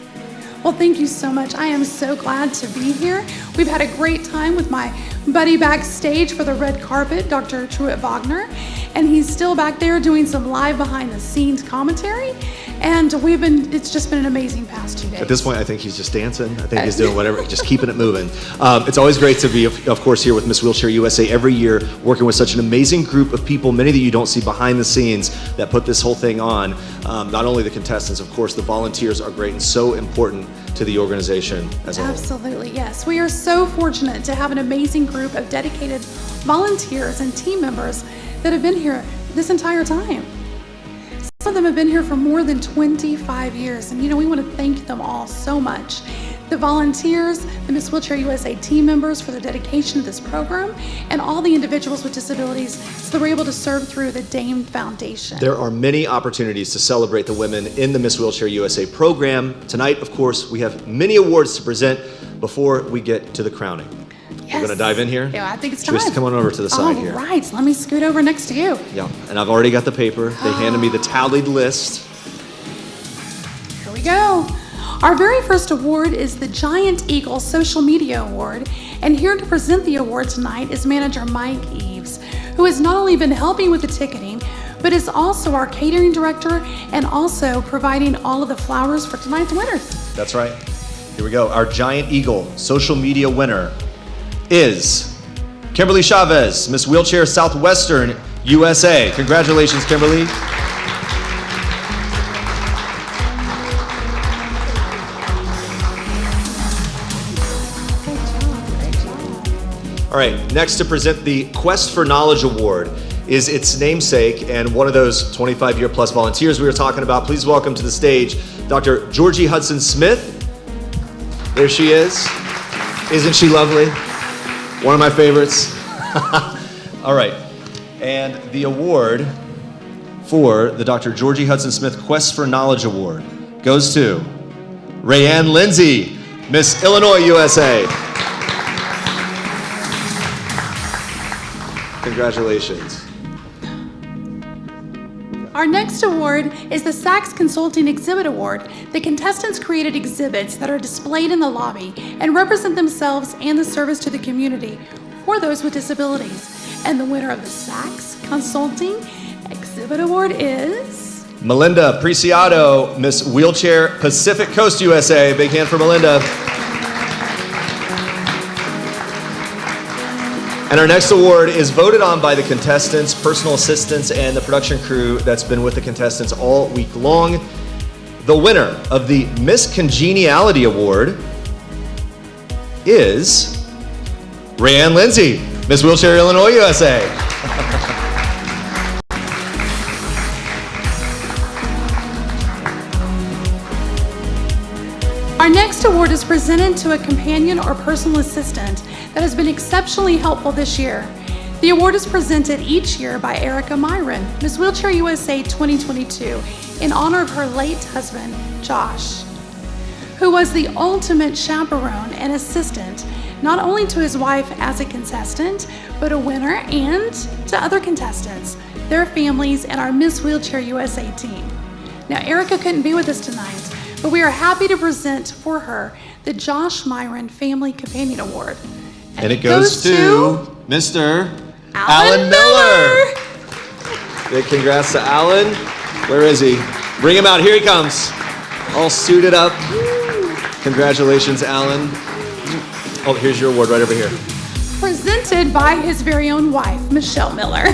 Well, thank you so much. I am so glad to be here. We've had a great time with my buddy backstage for the red carpet, Dr. Truett Wagner, and he's still back there doing some live behind the scenes commentary. And it's just been an amazing past 2 days. At this point, I think he's just dancing. I think he's doing whatever, just keeping it moving. It's always great to be, of course, here with Miss Wheelchair USA every year, working with such an amazing group of people, many that you don't see behind the scenes that put this whole thing on. Not only the contestants, of course, the volunteers are great and so important to the organization as a whole. Absolutely, yes. We are so fortunate to have an amazing group of dedicated volunteers and team members that have been here this entire time. Some of them have been here for more than 25 years, and we want to thank them all so much. The volunteers, the Miss Wheelchair USA team members for their dedication to this program, and all the individuals with disabilities so that we're able to serve through the Dayton Foundation. There are many opportunities to celebrate the women in the Miss Wheelchair USA program. Tonight, of course, we have many awards to present before we get to the crowning. Yes. We're going to dive in here? Yeah, I think it's time. Just come on over to the side here. All right, so let me scoot over next to you. Yeah, and I've already got the paper. They handed me the tallied list. Here we go. Our very first award is the Giant Eagle Social Media Award, and here to present the award tonight is manager Mike Eves, who has not only been helping with the ticketing, but is also our catering director and also providing all of the flowers for tonight's winners. That's right. Here we go. Our Giant Eagle social media winner is Kimberly Chavez, Miss Wheelchair Southwestern USA. Congratulations, Kimberly. All right, next to present the Quest for Knowledge Award is its namesake and one of those 25-year plus volunteers we were talking about. Please welcome to the stage Dr. Georgie Hudson Smith. There she is. Isn't she lovely? One of my favorites. All right, and the award for the Dr. Georgie Hudson Smith Quest for Knowledge Award goes to Rayanne Lindsay, Miss Illinois USA. Congratulations. Our next award is the Saks Consulting Exhibit Award. The contestants created exhibits that are displayed in the lobby and represent themselves and the service to the community for those with disabilities. And the winner of the Saks Consulting Exhibit Award is Melinda Preciado, Miss Wheelchair Pacific Coast USA. Big hand for Melinda. And our next award is voted on by the contestants, personal assistants, and the production crew that's been with the contestants all week long. The winner of the Miss Congeniality Award is Rayanne Lindsay, Miss Wheelchair Illinois USA. Our next award is presented to a companion or personal assistant that has been exceptionally helpful this year. The award is presented each year by Erica Myron, Miss Wheelchair USA 2022, in honor of her late husband, Josh, who was the ultimate chaperone and assistant, not only to his wife as a contestant, but a winner and to other contestants, their families, and our Miss Wheelchair USA team. Now, Erica couldn't be with us tonight, but we are happy to present for her the Josh Myron Family Companion Award. And it goes to Mr. Alan Miller. Big congrats to Alan. Where is he? Bring him out. Here he comes. All suited up. Congratulations, Alan. Oh, here's your award right over here. Presented by his very own wife, Michelle Miller.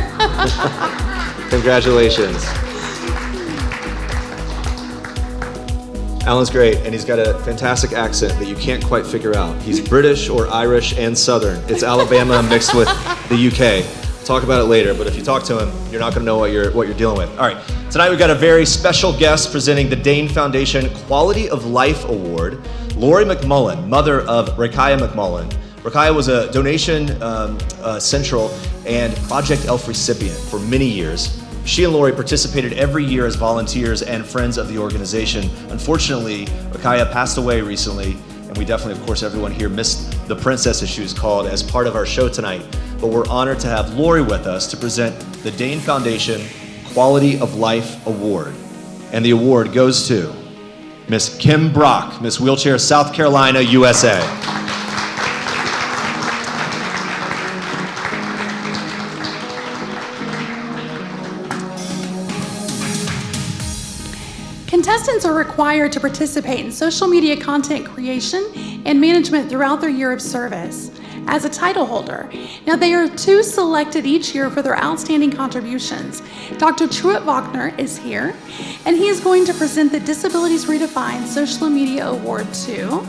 Congratulations. Alan's great, and he's got a fantastic accent that you can't quite figure out. He's British or Irish and Southern. It's Alabama mixed with the UK. We'll talk about it later, but if you talk to him, you're not gonna know what you're dealing with. All right, tonight we've got a very special guest presenting the Dane Foundation Quality of Life Award, Lori McMullen, mother of Rakaya McMullen. Rakaya was a Donation Central and Project ELF recipient for many years. She and Lori participated every year as volunteers and friends of the organization. Unfortunately, Rakaya passed away recently, and we definitely, of course, everyone here missed the princess, as she was called, as part of our show tonight. But we're honored to have Lori with us to present the Dane Foundation Quality of Life Award. And the award goes to Miss Kim Brock, Miss Wheelchair South Carolina, USA. Contestants are required to participate in social media content creation and management throughout their year of service as a title holder. Now, they are selected each year for their outstanding contributions. Dr. Truett Wagner is here, and he is going to present the Disabilities Redefined Social Media Award to...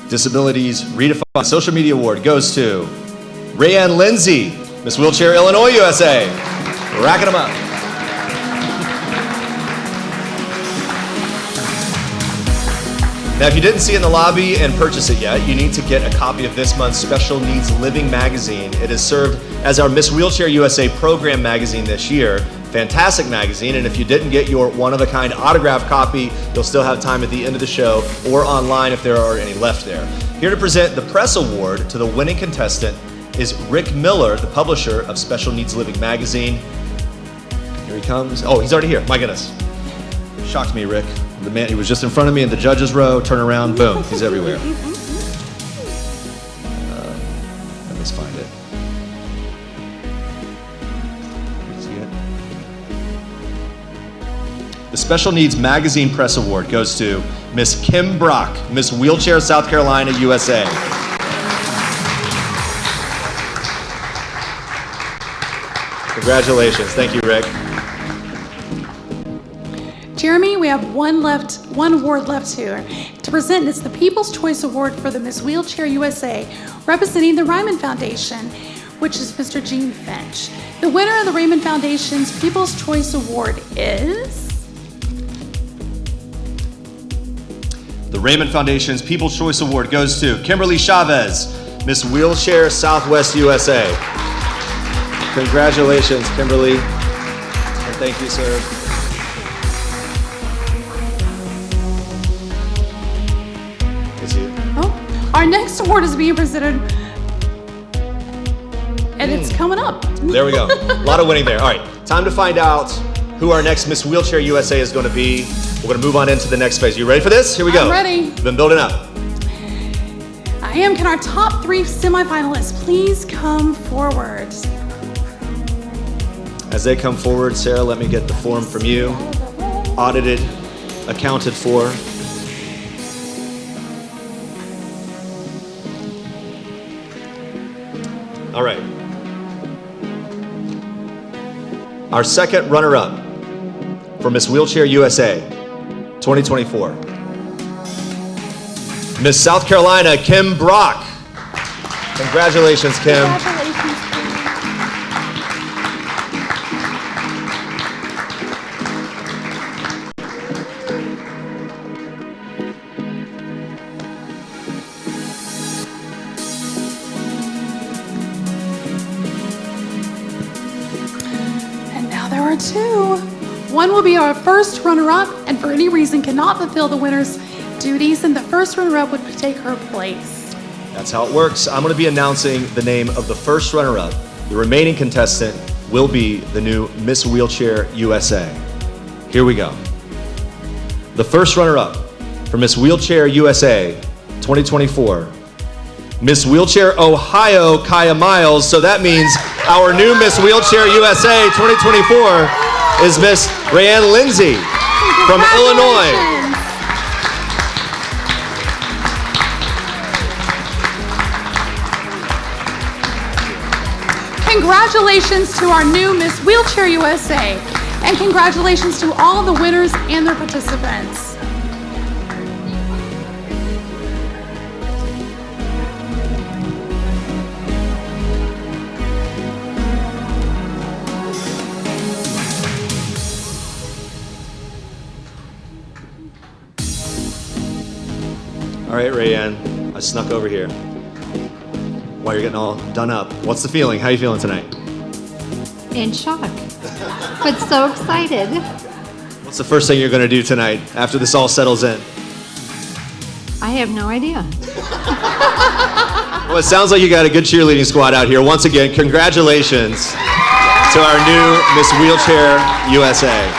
Disabilities Redefined Social Media Award goes to Rayanne Lindsay, Miss Wheelchair Illinois USA. Racking them up. Now, if you didn't see it in the lobby and purchase it yet, you need to get a copy of this month's Special Needs Living magazine. It has served as our Miss Wheelchair USA program magazine this year. Fantastic magazine, and if you didn't get your one-of-a-kind autographed copy, you'll still have time at the end of the show or online if there are any left there. Here to present the press award to the winning contestant is Rick Miller, the publisher of Special Needs Living magazine. Here he comes. Oh, he's already here. My goodness. Shocked me, Rick. The man, he was just in front of me in the judges row, turn around, boom, he's everywhere. Let me find it. See it? The Special Needs Magazine Press Award goes to Miss Kim Brock, Miss Wheelchair, South Carolina, USA. Congratulations. Thank you, Rick. Jeremy, we have one award left here to present. It's the People's Choice Award for the Miss Wheelchair USA, representing the Ryman Foundation, which is Mr. Gene Finch. The winner of the Ryman Foundation's People's Choice Award is... The Raymond Foundation's People's Choice Award goes to Kimberly Chavez, Miss Wheelchair, Southwest USA. Congratulations, Kimberly. And thank you, sir. Our next award is being presented, and it's coming up. There we go. A lot of winning there. All right, time to find out who our next Miss Wheelchair USA is going to be. We're going to move on into the next phase. You ready for this? Here we go. I'm ready. Been building up. I am. Can our top 3 semifinalists please come forward? As they come forward, Sarah, let me get the form from you. Audited, accounted for. All right. Our second runner-up for Miss Wheelchair USA 2024. Miss South Carolina, Kim Brock. Congratulations, Kim. Two. One will be our first runner-up and for any reason cannot fulfill the winner's duties, and the first runner-up would take her place. That's how it works. I'm going to be announcing the name of the first runner-up. The remaining contestant will be the new Miss Wheelchair USA. Here we go. The first runner-up for Miss Wheelchair USA 2024, Miss Wheelchair Ohio, Kaya Miles. So that means our new Miss Wheelchair USA 2024 is Miss Rayanne Lindsay from Illinois. Congratulations to our new Miss Wheelchair USA, and congratulations to all the winners and their participants. All right, Rayanne, I snuck over here while you're getting all done up. What's the feeling? How are you feeling tonight? In shock, but so excited. What's the first thing you're going to do tonight after this all settles in? I have no idea. Well, it sounds like you got a good cheerleading squad out here. Once again, congratulations to our new Miss Wheelchair USA.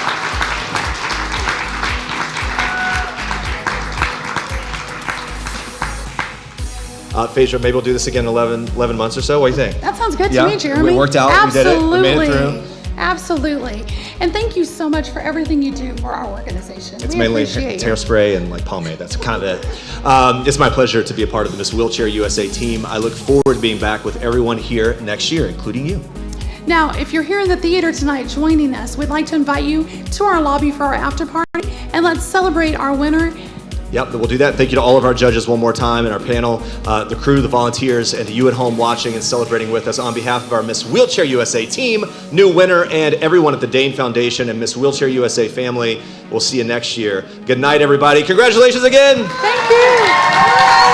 Phaedra, maybe we'll do this again in 11 months or so. What do you think? That sounds good Yeah? to me, Jeremy. It worked out. Absolutely. We did it. We made it through. Absolutely. And thank you so much for everything you do for our organization. It's We mainly appreciate it. hairspray and like pomade. That's kind of it. It's my pleasure to be a part of the Miss Wheelchair USA team. I look forward to being back with everyone here next year, including you. Now, if you're here in the theater tonight joining us, we'd like to invite you to our lobby for our after party, and let's celebrate our winner. Yep, we'll do that. Thank you to all of our judges one more time and our panel, the crew, the volunteers, and to you at home watching and celebrating with us on behalf of our Miss Wheelchair USA team, new winner, and everyone at the Dane Foundation and Miss Wheelchair USA family. We'll see you next year. Good night, everybody. Congratulations again. Thank you.